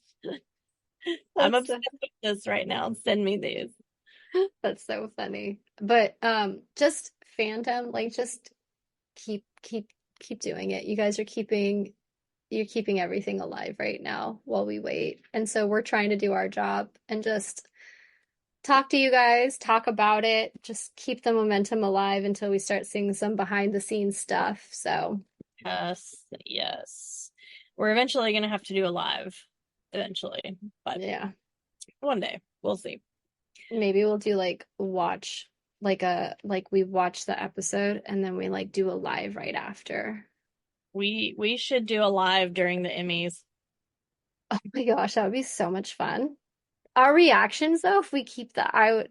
I'm That's obsessed with this right now. Send me these. that's so funny. But just fandom, like just keep doing it. You guys are keeping you're keeping everything alive right now while we wait. And so we're trying to do our job and just talk to you guys, talk about it, just keep the momentum alive until we start seeing some behind the scenes stuff. So, Yes, yes. We're eventually going to have to do a live, eventually, but yeah, one day we'll see. maybe we'll do like watch like we watch the episode and then we like do a live right after. We should do a live during the Emmys. Oh my gosh, that would be so much fun. Our reactions though, if we keep that, I would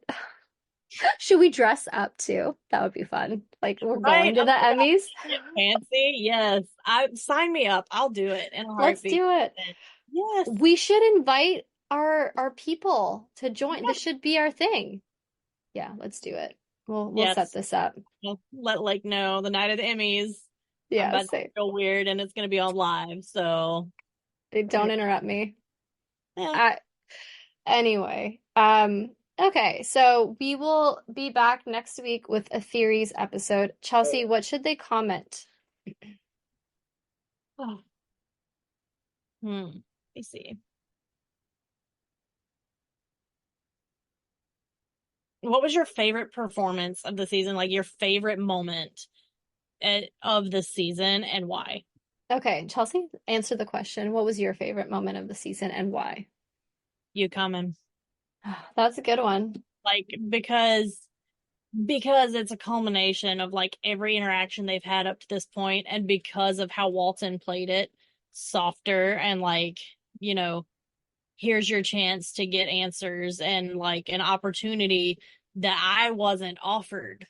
should we dress up too? That would be fun. Like we're Right? going to Oh the my God, Emmys. get fancy. Yes. I sign me up. I'll do it in a Let's heartbeat. do it. Yes. We should invite our people to join. This Yes. should be our thing. Yeah, let's do it. We'll set Yes. this up. I'll let like know the night of the Emmys. I'm Yeah, about to say feel weird and it's gonna be on live. So they we're don't gonna interrupt me. yeah. I anyway. Okay, so we will be back next week with a theories episode. Chelsea, what should they comment? Oh. Let me see. What was your favorite performance of the season? Like your favorite moment of the season and why? Okay, Chelsea, answer the question. What was your favorite moment of the season and why? You coming. That's a good one. Like because it's a culmination of like every interaction they've had up to this point and because of how Walton played it softer and like, you know, here's your chance to get answers and like an opportunity that I wasn't offered,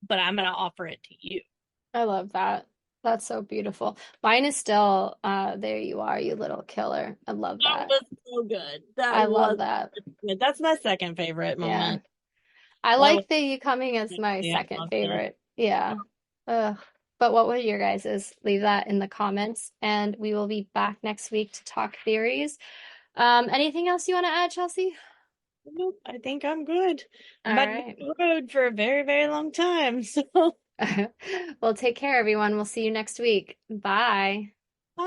but I'm going to offer it to you. I love that. That's so beautiful. Mine is still there you are, you little killer. I love That that. was so good. That I love was that. good. That's my second favorite Yeah. moment. I Well, I was like the you coming as my yeah, second favorite. Yeah. Ugh. But what were your guys's? Leave that in the comments and we will be back next week to talk theories. Anything else you want to add, Chelsea? nope, I think I'm good. All I'm about to be right. on the road for a very, very long time. So, Well, take care, everyone. We'll see you next week. Bye. bye.